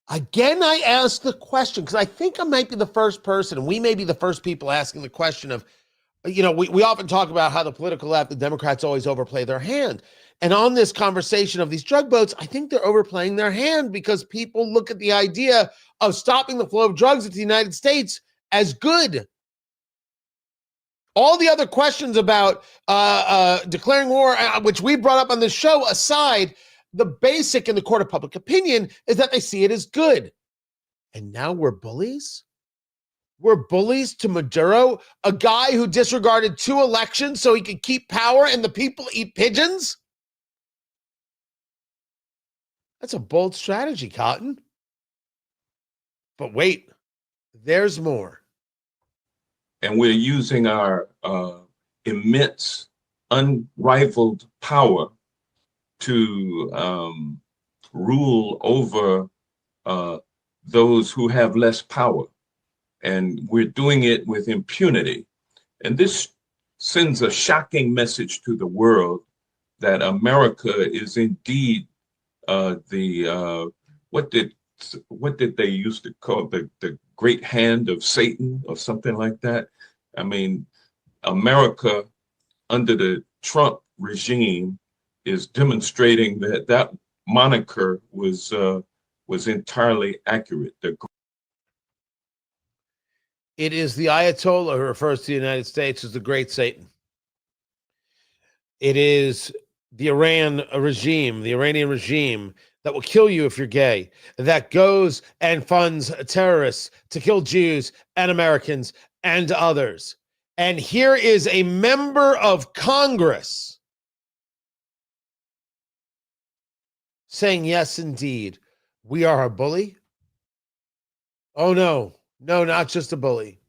Again, I ask the question, because I think I might be the first person, and we may be the first people asking the question of, we often talk about how the political left, the Democrats always overplay their hand. And on this conversation of these drug boats, I think they're overplaying their hand because people look at the idea of stopping the flow of drugs into the United States as good. All the other questions about declaring war, which we brought up on this show aside, the basic in the court of public opinion is that they see it as good. And now we're bullies? We're bullies to Maduro, a guy who disregarded 2 elections so he could keep power and the people eat pigeons? That's a bold strategy, Cotton. But wait, there's more. And we're using our immense, unrivaled power to rule over those who have less power. And we're doing it with impunity. And this sends a shocking message to the world that America is indeed what did they used to call the great hand of Satan or something like that? I mean, America under the Trump regime is demonstrating that moniker was entirely accurate. It is the Ayatollah who refers to the United States as the great Satan. It is the Iranian regime that will kill you if you're gay, that goes and funds terrorists to kill Jews and Americans and others. And here is a member of Congress saying, yes, indeed, we are a bully. Oh, no, not just a bully.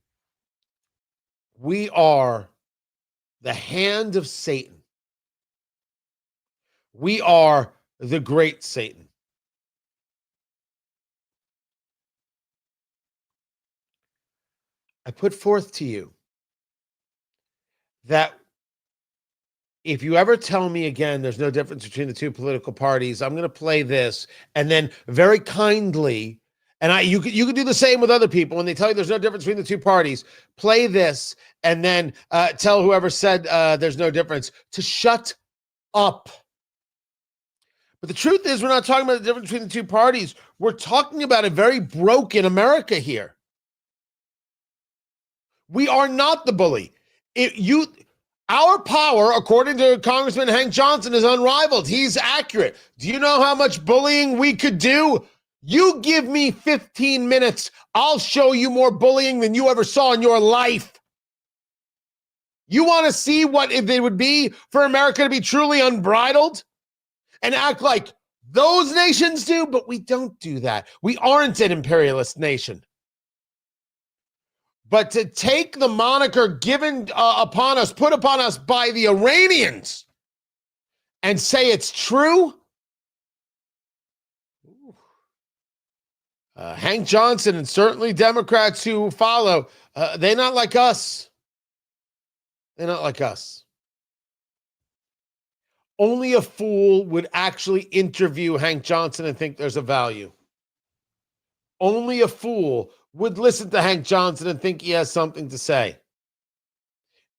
We are the hand of Satan. We are the great Satan. I put forth to you that if you ever tell me again there's no difference between the two political parties, I'm going to play this, and then very kindly, and you could do the same with other people when they tell you there's no difference between the two parties, play this and then tell whoever said there's no difference to shut up. But the truth is, we're not talking about the difference between the two parties. We're talking about a very broken America here. We are not the bully. Our power, according to Congressman Hank Johnson, is unrivaled. He's accurate. Do you know how much bullying we could do? You give me 15 minutes, I'll show you more bullying than you ever saw in your life. You want to see what it would be for America to be truly unbridled and act like those nations do? But we don't do that. We aren't an imperialist nation. But to take the moniker given put upon us by the Iranians and say it's true? Hank Johnson and certainly Democrats who follow, they're not like us. They're not like us. Only a fool would actually interview Hank Johnson and think there's a value. Only a fool would listen to Hank Johnson and think he has something to say.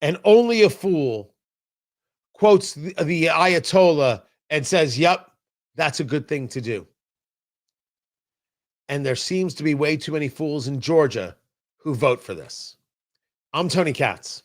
And only a fool quotes the Ayatollah and says, yep, that's a good thing to do. And there seems to be way too many fools in Georgia who vote for this. I'm Tony Katz.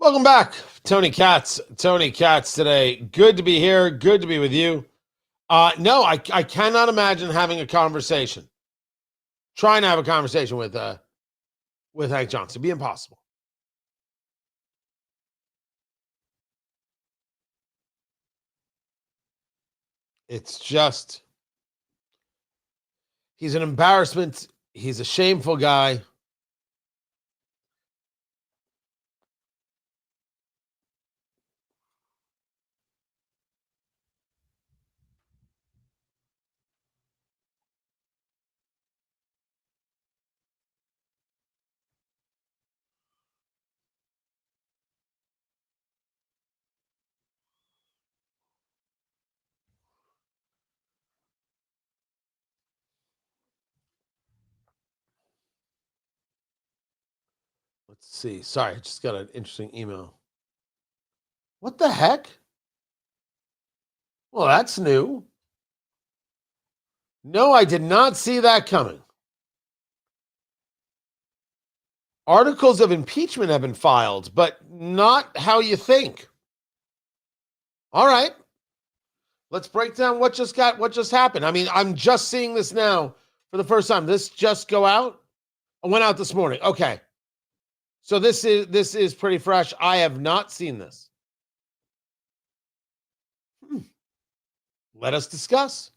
Welcome back. Tony Katz today. Good to be here. Good to be with you. No, I cannot imagine having a conversation. Trying to have a conversation with Hank Johnson. It'd be impossible. It's just, he's an embarrassment. He's a shameful guy. Let's see. Sorry, I just got an interesting email. What the heck? Well, that's new. No, I did not see that coming. Articles of impeachment have been filed, but not how you think. All right. Let's break down what just happened. I mean, I'm just seeing this now for the first time. This just go out? I went out this morning. Okay. So this is pretty fresh. I have not seen this. Let us discuss.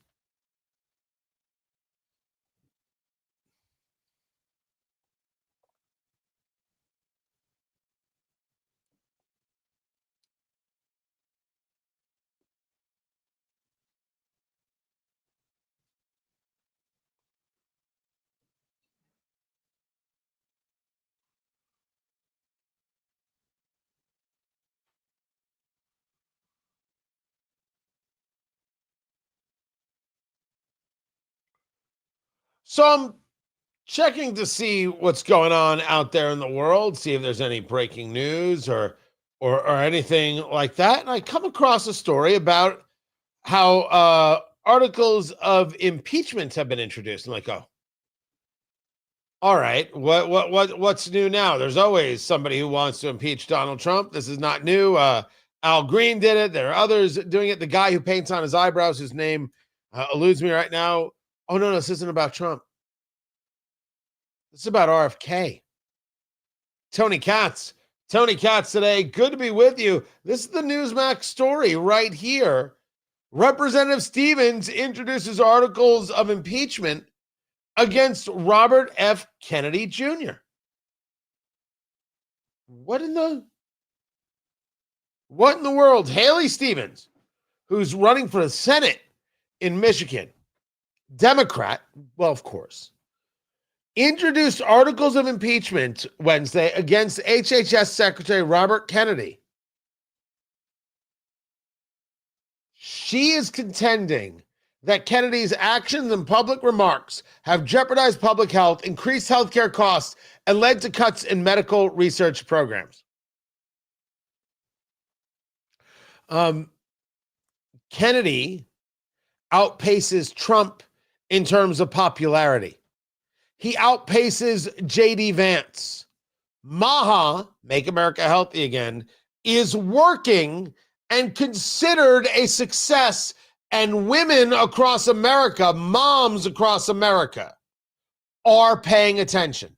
So I'm checking to see what's going on out there in the world, see if there's any breaking news or anything like that. And I come across a story about how articles of impeachment have been introduced. I'm like, oh, all right, what's new now? There's always somebody who wants to impeach Donald Trump. This is not new. Al Green did it. There are others doing it. The guy who paints on his eyebrows, whose name eludes me right now. Oh, no, this isn't about Trump. This is about RFK. Tony Katz today. Good to be with you. This is the Newsmax story right here. Representative Stevens introduces articles of impeachment against Robert F. Kennedy Jr. What in the world? Haley Stevens, who's running for the Senate in Michigan, Democrat, well, of course, introduced articles of impeachment Wednesday against HHS Secretary Robert Kennedy. She is contending that Kennedy's actions and public remarks have jeopardized public health, increased healthcare costs, and led to cuts in medical research programs. Kennedy outpaces Trump in terms of popularity. He outpaces J.D. Vance. MAHA, Make America Healthy Again, is working and considered a success, and women across America, moms across America, are paying attention.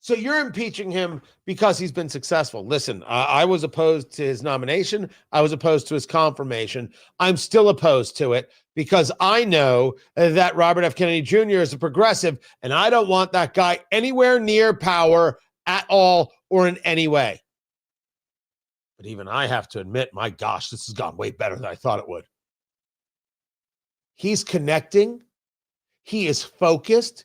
So you're impeaching him because he's been successful. Listen, I was opposed to his nomination. I was opposed to his confirmation. I'm still opposed to it because I know that Robert F. Kennedy Jr. is a progressive, and I don't want that guy anywhere near power at all or in any way. But even I have to admit, my gosh, this has gone way better than I thought it would. He's connecting. He is focused.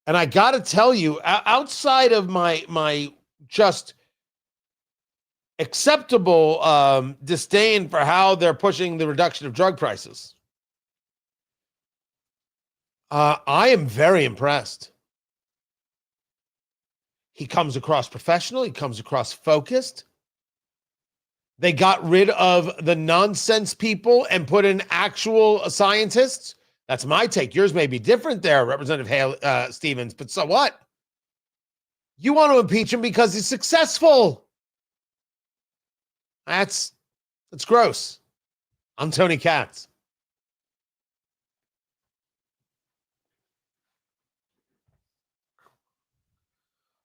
And I got to tell you, outside of my just acceptable disdain for how they're pushing the reduction of drug prices, I am very impressed. He comes across professional. He comes across focused. They got rid of the nonsense people and put in actual scientists. That's my take. Yours may be different there, Representative Stevens, but so what? You want to impeach him because he's successful. That's gross. I'm Tony Katz.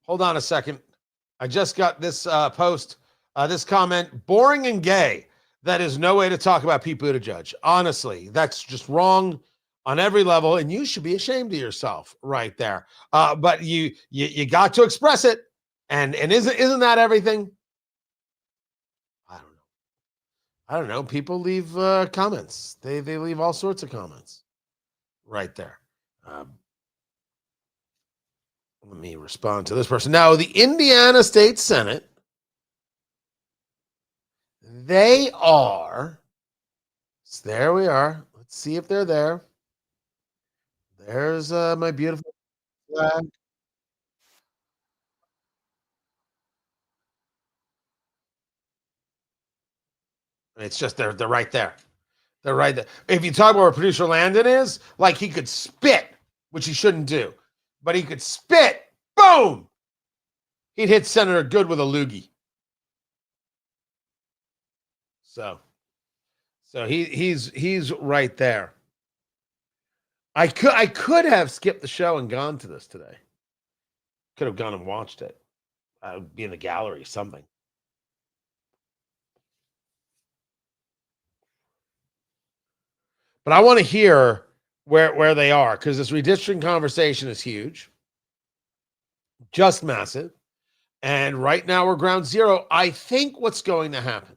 Hold on a second. I just got this post, this comment, boring and gay. That is no way to talk about Pete Buttigieg. Honestly, that's just wrong on every level, and you should be ashamed of yourself right there. But you got to express it, and isn't that everything? I don't know. People leave comments. They leave all sorts of comments right there. Let me respond to this person. Now, the Indiana State Senate, they are, so there we are. Let's see if they're there. There's my beautiful flag. It's just they're right there. They're right there. If you talk about where producer Landon is, like he could spit, which he shouldn't do, but he could spit. Boom! He'd hit Senator Good with a loogie. So he's right there. I could have skipped the show and gone to this today. Could have gone and watched it. I would be in the gallery, something. But I want to hear where they are, because this redistricting conversation is huge, just massive. And right now we're ground zero. I think what's going to happen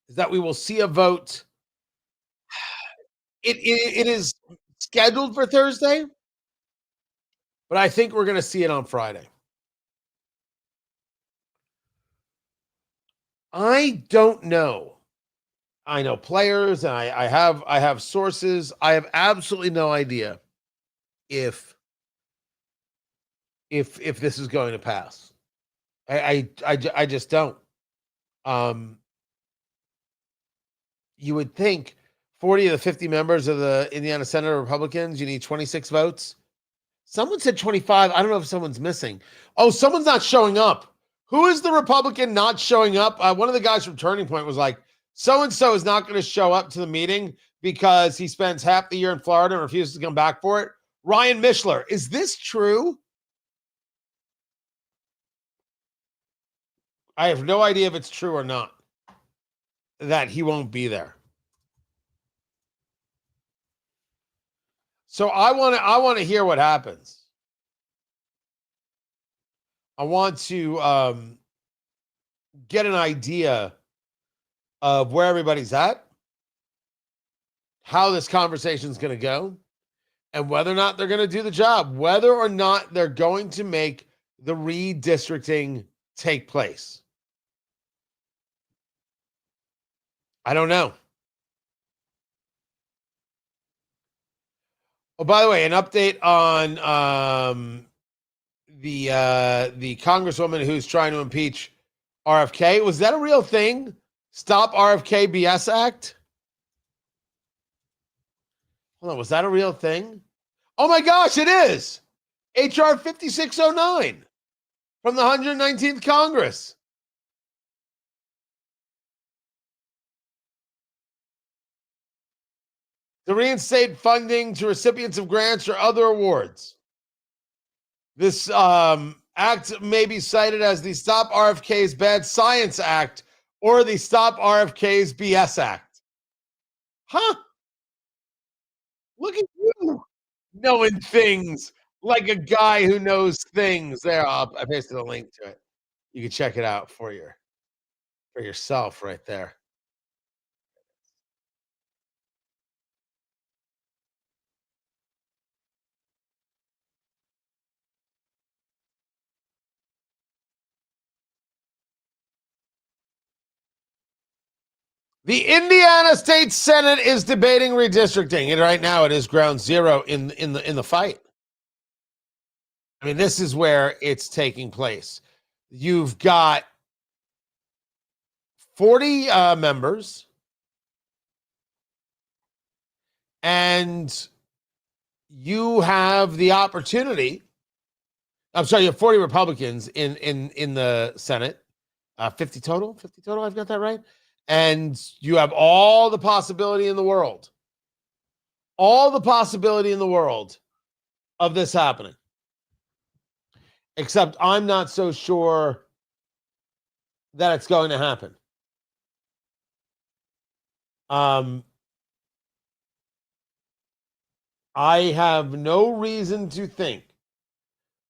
is that we will see a vote. It is scheduled for Thursday, but I think we're going to see it on Friday. I don't know. I know players, and I have sources. I have absolutely no idea if this is going to pass. I just don't. You would think 40 of the 50 members of the Indiana Senate are Republicans. You need 26 votes. Someone said 25. I don't know if someone's missing. Oh, someone's not showing up. Who is the Republican not showing up? One of the guys from Turning Point was like, so-and-so is not going to show up to the meeting because he spends half the year in Florida and refuses to come back for it. Ryan Mishler. Is this true? I have no idea if it's true or not that he won't be there. So I want to hear what happens. I want to get an idea of where everybody's at, how this conversation is going to go, and whether or not they're going to do the job, whether or not they're going to make the redistricting take place. I don't know. Oh, by the way, an update on the congresswoman who's trying to impeach RFK. Was that a real thing? Stop RFK BS Act? Hold on, was that a real thing? Oh my gosh, it is! HR 5609 from the 119th Congress. To reinstate funding to recipients of grants or other awards. This act may be cited as the Stop RFK's Bad Science Act or the Stop RFK's BS Act. Huh? Look at you knowing things like a guy who knows things. There, I pasted a link to it. You can check it out for yourself right there. The Indiana State Senate is debating redistricting, and right now it is ground zero in the fight. I mean, this is where it's taking place. You've got 40 members, and you have the opportunity. I'm sorry, you have 40 Republicans in the Senate, 50 total. 50 total. I've got that right. And you have all the possibility in the world. All the possibility in the world of this happening. Except I'm not so sure that it's going to happen. I have no reason to think,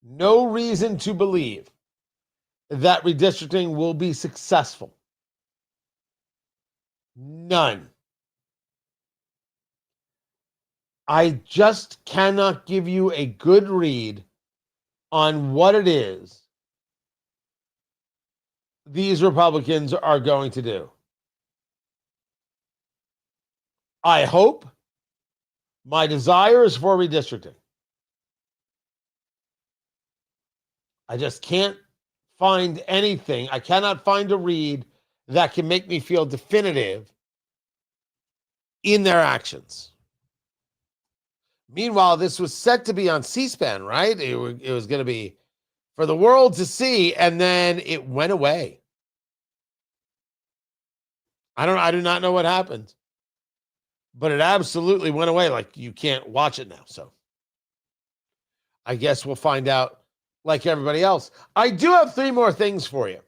no reason to believe that redistricting will be successful. None. I just cannot give you a good read on what it is these Republicans are going to do. I hope, my desire is for redistricting. I just can't find anything. I cannot find a read that can make me feel definitive in their actions. Meanwhile, this was set to be on C-SPAN, right? It was going to be for the world to see, and then it went away. I do not know what happened, but it absolutely went away. Like, you can't watch it now. So I guess we'll find out like everybody else. I do have 3 more things for you.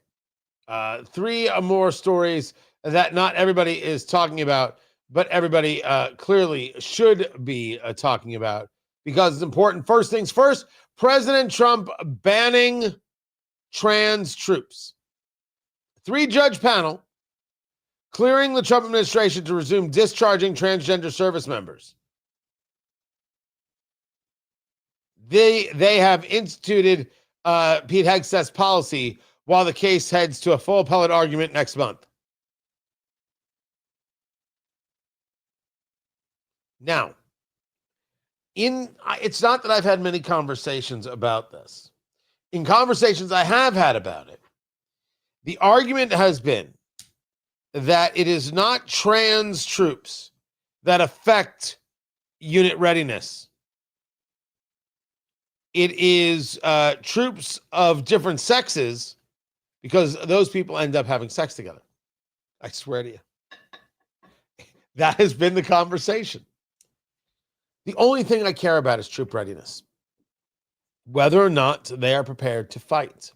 3 more stories that not everybody is talking about, but everybody clearly should be talking about because it's important. First things first, President Trump banning trans troops. 3-judge panel clearing the Trump administration to resume discharging transgender service members. They have instituted Pete Hegseth's policy while the case heads to a full appellate argument next month. Now, it's not that I've had many conversations about this. In conversations I have had about it, the argument has been that it is not trans troops that affect unit readiness. It is troops of different sexes because those people end up having sex together. I swear to you. That has been the conversation. The only thing I care about is troop readiness, whether or not they are prepared to fight.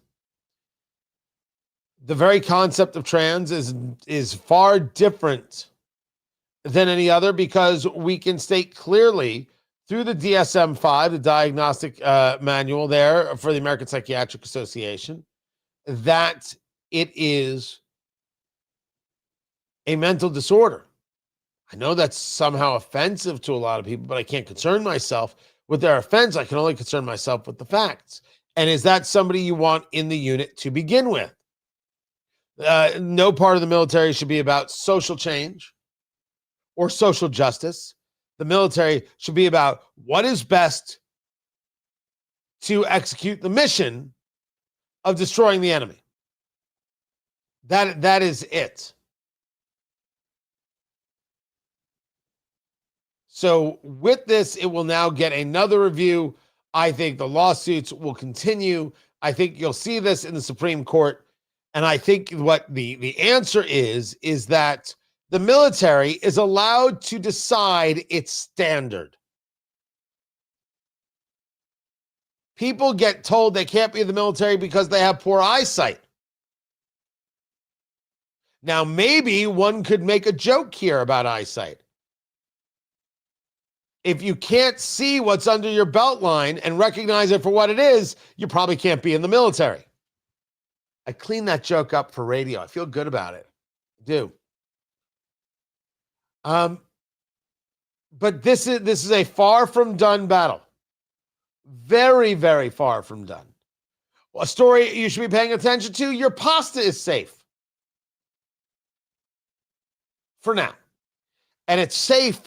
The very concept of trans is far different than any other because we can state clearly through the DSM-5, the diagnostic manual there for the American Psychiatric Association, that it is a mental disorder. I know that's somehow offensive to a lot of people, but I can't concern myself with their offense. I can only concern myself with the facts. And is that somebody you want in the unit to begin with? No part of the military should be about social change or social justice. The military should be about what is best to execute the mission of destroying the enemy. That is it. So with this, it will now get another review. I think the lawsuits will continue. I think you'll see this in the Supreme Court. And I think what the answer is that the military is allowed to decide its standard. People get told they can't be in the military because they have poor eyesight. Now, maybe one could make a joke here about eyesight. If you can't see what's under your belt line and recognize it for what it is, you probably can't be in the military. I cleaned that joke up for radio. I feel good about it. I do. But this is a far from done battle. Very, very far from done. A story you should be paying attention to, your pasta is safe. For now. And it's safe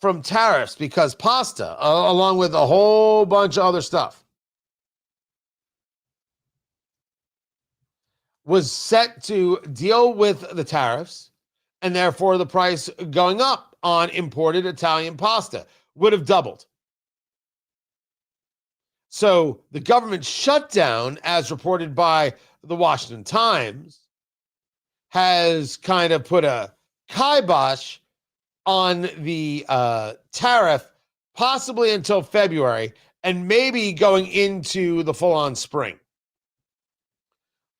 from tariffs because pasta, along with a whole bunch of other stuff, was set to deal with the tariffs and therefore the price going up on imported Italian pasta would have doubled. So the government shutdown, as reported by the Washington Times, has kind of put a kibosh on the tariff, possibly until February, and maybe going into the full-on spring.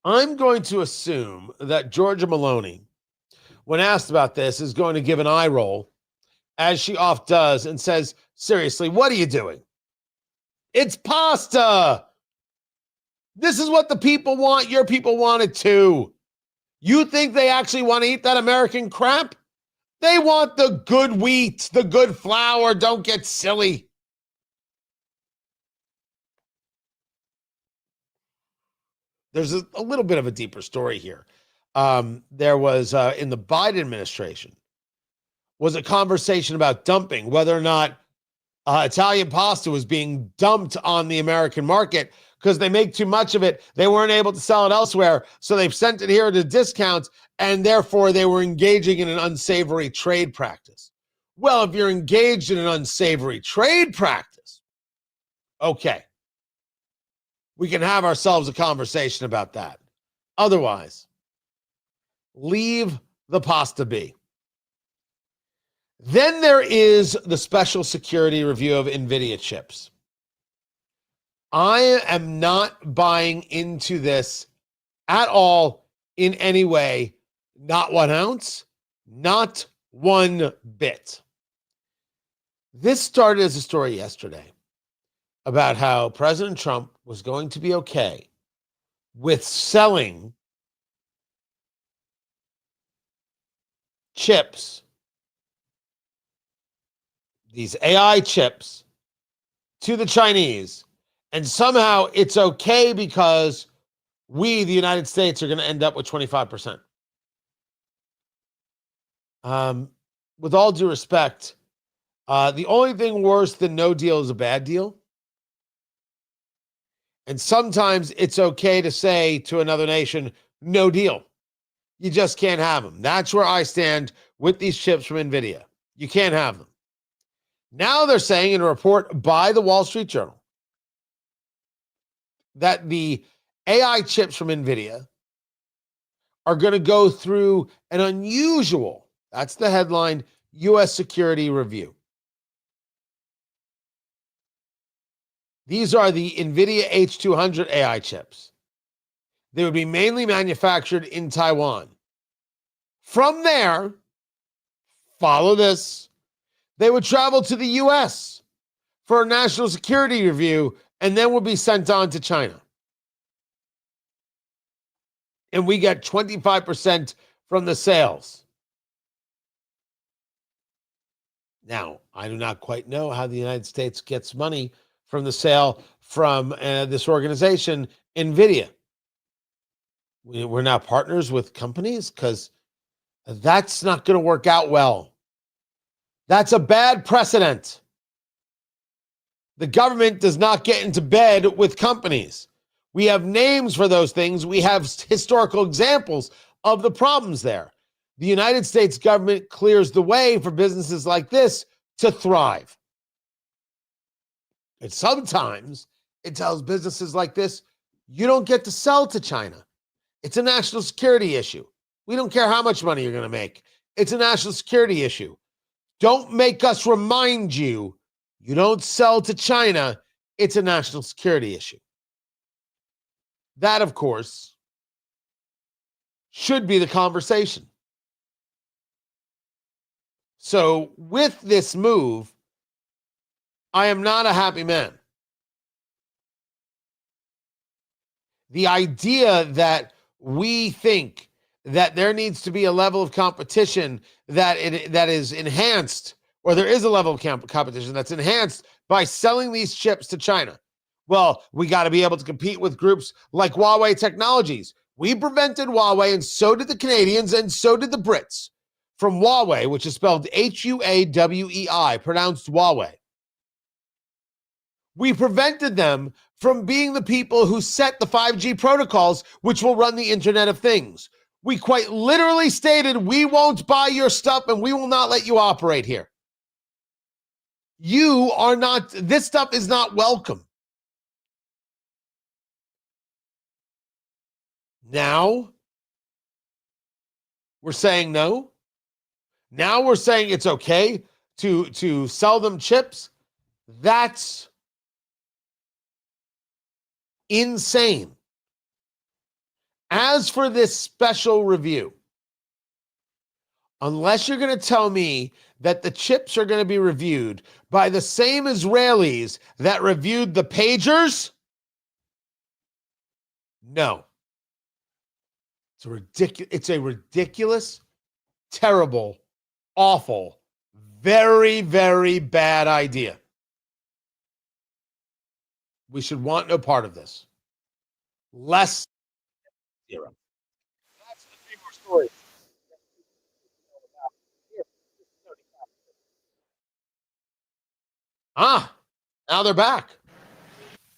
I'm going to assume that Georgia Maloney, when asked about this, is going to give an eye roll, as she oft does, and says, seriously, what are you doing? It's pasta. This is what the people want. Your people want it too. You think they actually want to eat that American crap? They want the good wheat, the good flour. Don't get silly. There's a little bit of a deeper story here. There was, in the Biden administration, was a conversation about dumping, whether or not Italian pasta was being dumped on the American market because they make too much of it. They weren't able to sell it elsewhere, so they've sent it here at a discount, and therefore they were engaging in an unsavory trade practice. Well, if you're engaged in an unsavory trade practice, okay, we can have ourselves a conversation about that. Otherwise, leave the pasta be. Then there is the special security review of NVIDIA chips. I am not buying into this at all in any way, not 1 ounce, not 1 bit. This started as a story yesterday about how President Trump was going to be okay with selling chips, these AI chips, to the Chinese, and somehow it's okay because we, the United States, are going to end up with 25%. With all due respect, the only thing worse than no deal is a bad deal. And sometimes it's okay to say to another nation, no deal. You just can't have them. That's where I stand with these chips from NVIDIA. You can't have them. Now they're saying in a report by the Wall Street Journal that the AI chips from NVIDIA are going to go through an unusual, that's the headline, U.S. security review. These are the NVIDIA H200 AI chips. They would be mainly manufactured in Taiwan. From there, follow this, they would travel to the U.S. for a national security review and then would be sent on to China. And we get 25% from the sales. Now, I do not quite know how the United States gets money from the sale from this organization, NVIDIA. We're now partners with companies because that's not going to work out well. That's a bad precedent. The government does not get into bed with companies. We have names for those things. We have historical examples of the problems there. The United States government clears the way for businesses like this to thrive. And sometimes it tells businesses like this, you don't get to sell to China. It's a national security issue. We don't care how much money you're going to make. It's a national security issue. Don't make us remind you, you don't sell to China. It's a national security issue. That, of course, should be the conversation. So with this move, I am not a happy man. The idea that we think that there needs to be a level of competition that is enhanced, or there is a level of competition that's enhanced by selling these chips to China. Well, we got to be able to compete with groups like Huawei Technologies. We prevented Huawei, and so did the Canadians, and so did the Brits, from Huawei, which is spelled Huawei, pronounced Huawei. We prevented them from being the people who set the 5G protocols, which will run the Internet of Things. We quite literally stated, we won't buy your stuff and we will not let you operate here. You are not, this stuff is not welcome. Now, we're saying no. Now we're saying it's okay to sell them chips. That's insane. As for this special review, unless you're going to tell me that the chips are going to be reviewed by the same Israelis that reviewed the pagers, no. It's a ridiculous, terrible, awful, very, very bad idea. We should want no part of this. Less zero. That's the 3 more stories. Now they're back.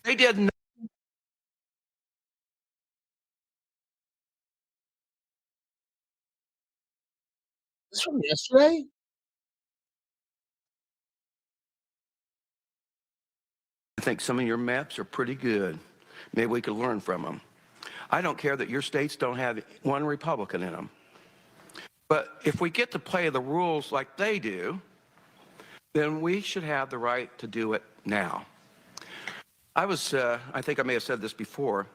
They didn't. This from yesterday? I think some of your maps are pretty good. Maybe we could learn from them. I don't care that your states don't have one Republican in them. But if we get to play the rules like they do, then we should have the right to do it now. I think I may have said this before,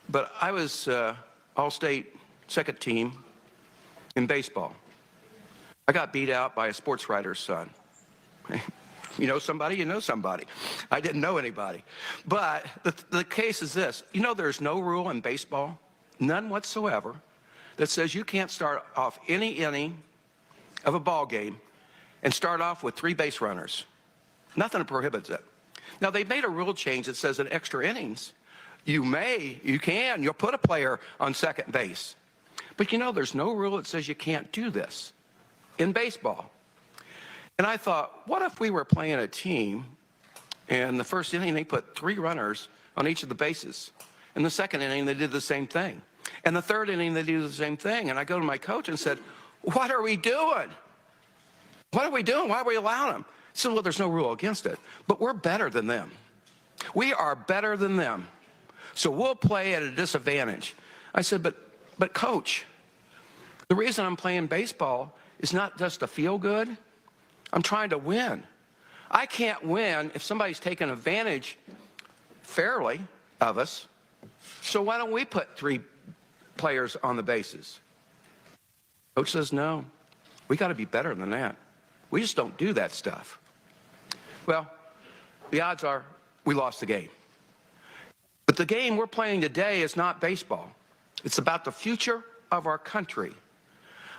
but I was all-state second team in baseball. I got beat out by a sports writer's son. You know somebody, you know somebody. I didn't know anybody. But the case is this. You know there's no rule in baseball, none whatsoever, that says you can't start off any inning of a ball game and start off with 3 base runners. Nothing prohibits it. Now, they've made a rule change that says in extra innings, you'll put a player on second base. But you know, there's no rule that says you can't do this in baseball. And I thought, what if we were playing a team and the first inning they put 3 runners on each of the bases. In the second inning, they did the same thing. And the third inning, they do the same thing. And I go to my coach and said, what are we doing? What are we doing? Why are we allowing them? He said, well, there's no rule against it, but we're better than them. We are better than them. So we'll play at a disadvantage. I said, but coach, the reason I'm playing baseball is not just to feel good. I'm trying to win. I can't win if somebody's taking advantage fairly of us. So why don't we put 3 players on the bases? Coach says, no, we got to be better than that. We just don't do that stuff. Well, the odds are we lost the game. But the game we're playing today is not baseball. It's about the future of our country.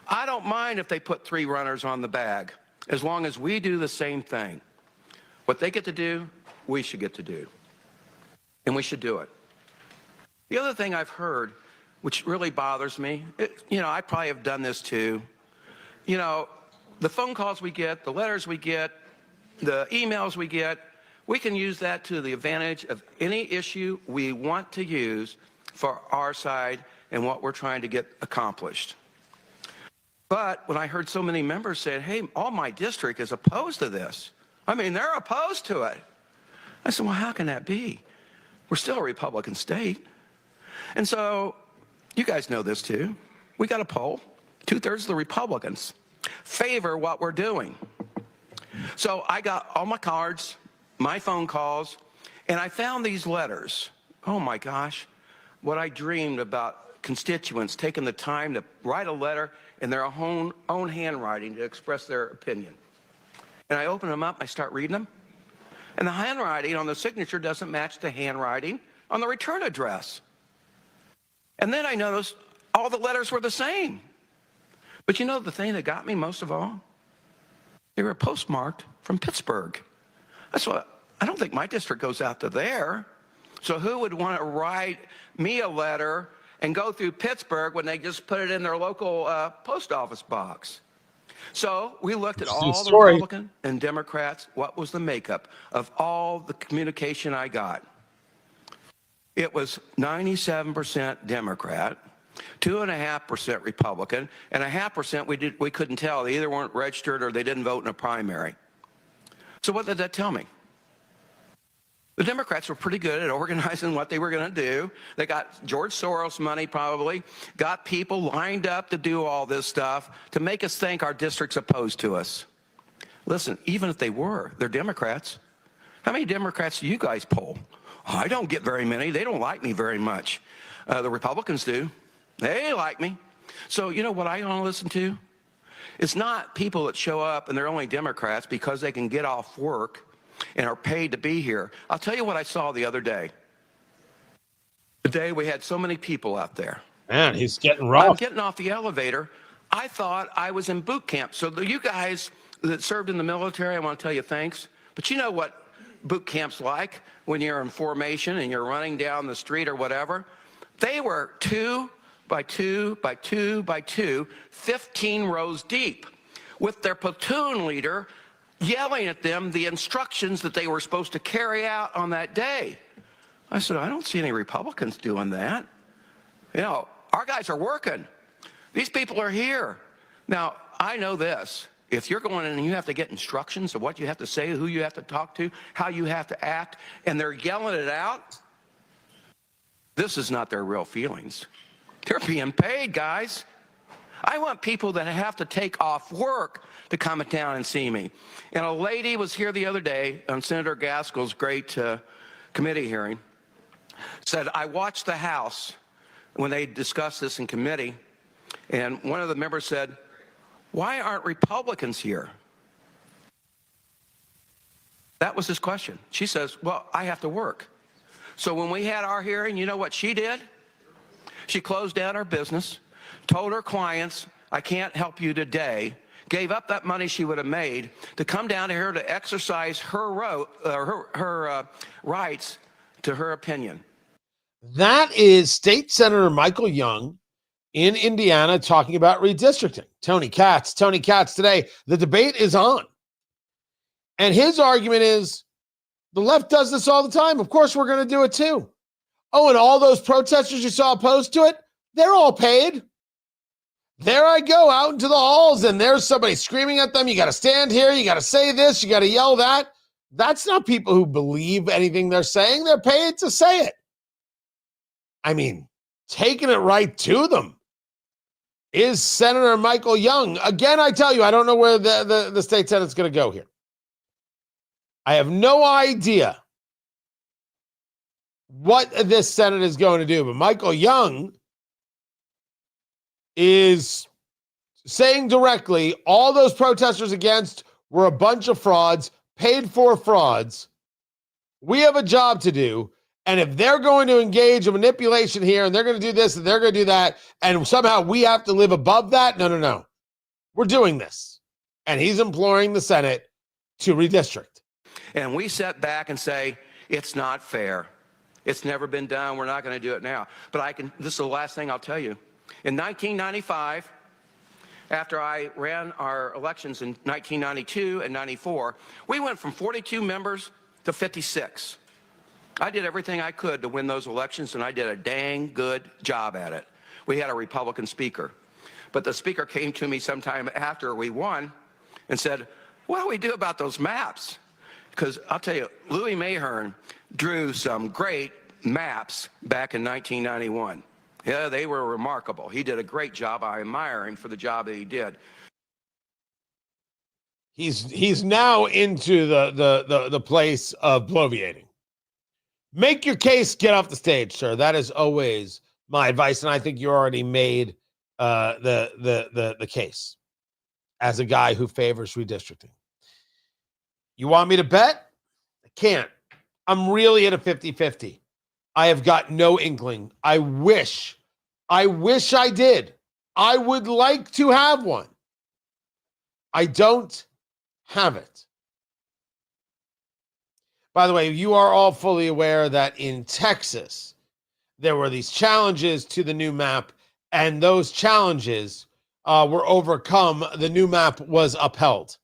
I don't mind if they put 3 runners on the bag, as long as we do the same thing. What they get to do, we should get to do. And we should do it. The other thing I've heard, which really bothers me, I probably have done this too. The phone calls we get, the letters we get, the emails we get, we can use that to the advantage of any issue we want to use for our side and what we're trying to get accomplished. But when I heard so many members say, hey, all my district is opposed to this. I mean, they're opposed to it. I said, well, how can that be? We're still a Republican state. And so you guys know this too. We got a poll. 2/3 of the Republicans favor what we're doing. So I got all my cards, my phone calls, and I found these letters. Oh my gosh, what I dreamed about constituents taking the time to write a letter in their own handwriting to express their opinion. And I open them up, I start reading them, and the handwriting on the signature doesn't match the handwriting on the return address. And then I noticed all the letters were the same. But you know the thing that got me most of all? They were postmarked from Pittsburgh. That's what, I don't think my district goes out to there. So who would want to write me a letter and go through Pittsburgh when they just put it in their local post office box? So we looked at all the Republican and Democrats. What was the makeup of all the communication I got? It was 97% Democrat, 2.5% Republican, and 0.5% we couldn't tell. They either weren't registered or they didn't vote in a primary. So what did that tell me? The Democrats were pretty good at organizing what they were going to do. They got George Soros money probably, got people lined up to do all this stuff to make us think our district's opposed to us. Listen, even if they were, they're Democrats. How many Democrats do you guys poll? I don't get very many. They don't like me very much. The Republicans do. They like me. So you know what I want to listen to? It's not people that show up and they're only Democrats because they can get off work and are paid to be here. I'll tell you what I saw the other day. Today we had so many people out there. Man, he's getting I'm rough. getting off the elevator. I thought I was in boot camp. So you guys that served in the military, I want to tell you thanks. But you know what boot camp's like when you're in formation and you're running down the street or whatever? They were 2 by 2 by 2 by 2, 15 rows deep, with their platoon leader yelling at them the instructions that they were supposed to carry out on that day. I said, I don't see any Republicans doing that. You know, our guys are working. These people are here. Now, I know this. If you're going in and you have to get instructions of what you have to say, who you have to talk to, how you have to act, and they're yelling it out, this is not their real feelings. They're being paid, guys. I want people that have to take off work to come down and see me. And a lady was here the other day on Senator Gaskell's great committee hearing, said, I watched the House when they discussed this in committee, and one of the members said, why aren't Republicans here? That was his question. She says, well, I have to work. So when we had our hearing, you know what she did? She closed down her business, told her clients, I can't help you today, gave up that money she would have made to come down here to exercise her rights to her opinion. That is State Senator Michael Young in Indiana talking about redistricting. Tony Katz today. The debate is on. And his argument is the left does this all the time. Of course, we're going to do it too. Oh, and all those protesters you saw opposed to it, they're all paid. There I go out into the halls and there's somebody screaming at them. You got to stand here. You got to say this. You got to yell that. That's not people who believe anything they're saying. They're paid to say it. I mean, taking it right to them is Senator Michael Young. Again, I tell you, I don't know where the state senate's going to go here. I have no idea what this Senate is going to do, but Michael Young is saying directly all those protesters against were a bunch of frauds, paid for frauds. We have a job to do. And if they're going to engage in manipulation here and they're going to do this and they're going to do that, and somehow we have to live above that, no. We're doing this. And he's imploring the Senate to redistrict. And we sit back and say, it's not fair. It's never been done. We're not going to do it now. But this is the last thing I'll tell you. In 1995, after I ran our elections in 1992 and 94, we went from 42 members to 56. I did everything I could to win those elections, and I did a dang good job at it. We had a Republican speaker. But the speaker came to me sometime after we won and said, what do we do about those maps? Because I'll tell you, Louis Mahern drew some great maps back in 1991. Yeah, they were remarkable. He did a great job. I admire him for the job that he did. He's now into the place of bloviating. Make your case, get off the stage, sir. That is always my advice, and I think you already made the case as a guy who favors redistricting. You want me to bet? I can't. I'm really at a 50-50. I have got no inkling. I wish I did. I would like to have one. I don't have it. By the way, you are all fully aware that in Texas, there were these challenges to the new map, and those challenges were overcome. The new map was upheld.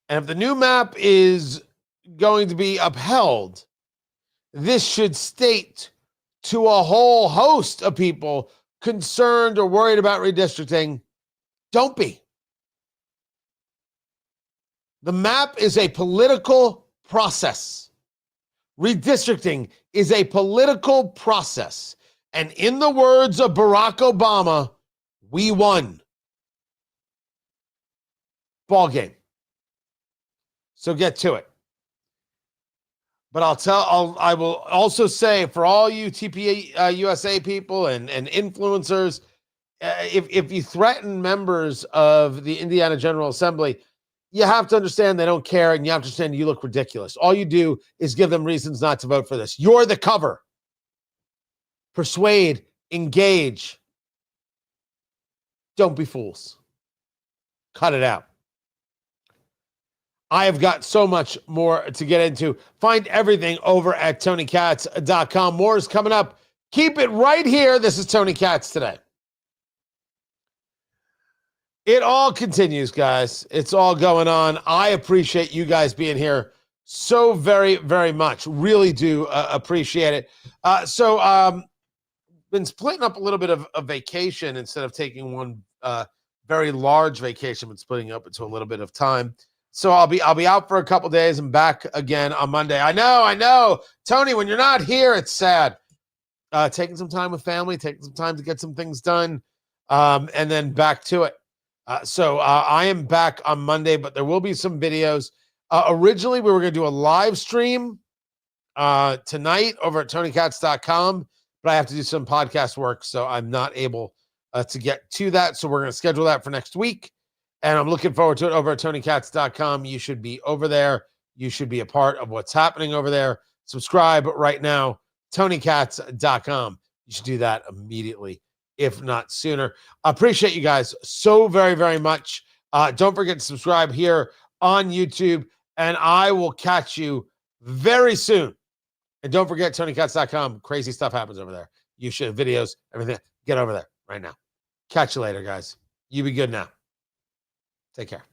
And if the new map is going to be upheld, this should state to a whole host of people concerned or worried about redistricting, don't be. The map is a political process. Redistricting is a political process. And in the words of Barack Obama, we won. Ball game. So get to it. But I will also say for all you TPA USA people and influencers, if you threaten members of the Indiana General Assembly, you have to understand they don't care, and you have to understand you look ridiculous. All you do is give them reasons not to vote for this. You're the cover. Persuade, engage. Don't be fools. Cut it out. I have got so much more to get into. Find everything over at TonyKatz.com. More is coming up. Keep it right here. This is Tony Katz Today. It all continues, guys. It's all going on. I appreciate you guys being here so very, very much. Really do appreciate it. Been splitting up a little bit of a vacation instead of taking one very large vacation, but splitting up into a little bit of time. So I'll be out for a couple days and back again on Monday. I know. Tony, when you're not here, it's sad. Taking some time with family, taking some time to get some things done, and then back to it. So I am back on Monday, but there will be some videos. Originally, we were going to do a live stream tonight over at TonyKatz.com, but I have to do some podcast work, so I'm not able to get to that. So we're going to schedule that for next week. And I'm looking forward to it over at TonyKatz.com. You should be over there. You should be a part of what's happening over there. Subscribe right now, TonyKatz.com. You should do that immediately, if not sooner. I appreciate you guys so very, very much. Don't forget to subscribe here on YouTube, and I will catch you very soon. And don't forget TonyKatz.com. Crazy stuff happens over there. You should have videos, everything. Get over there right now. Catch you later, guys. You be good now. Take care.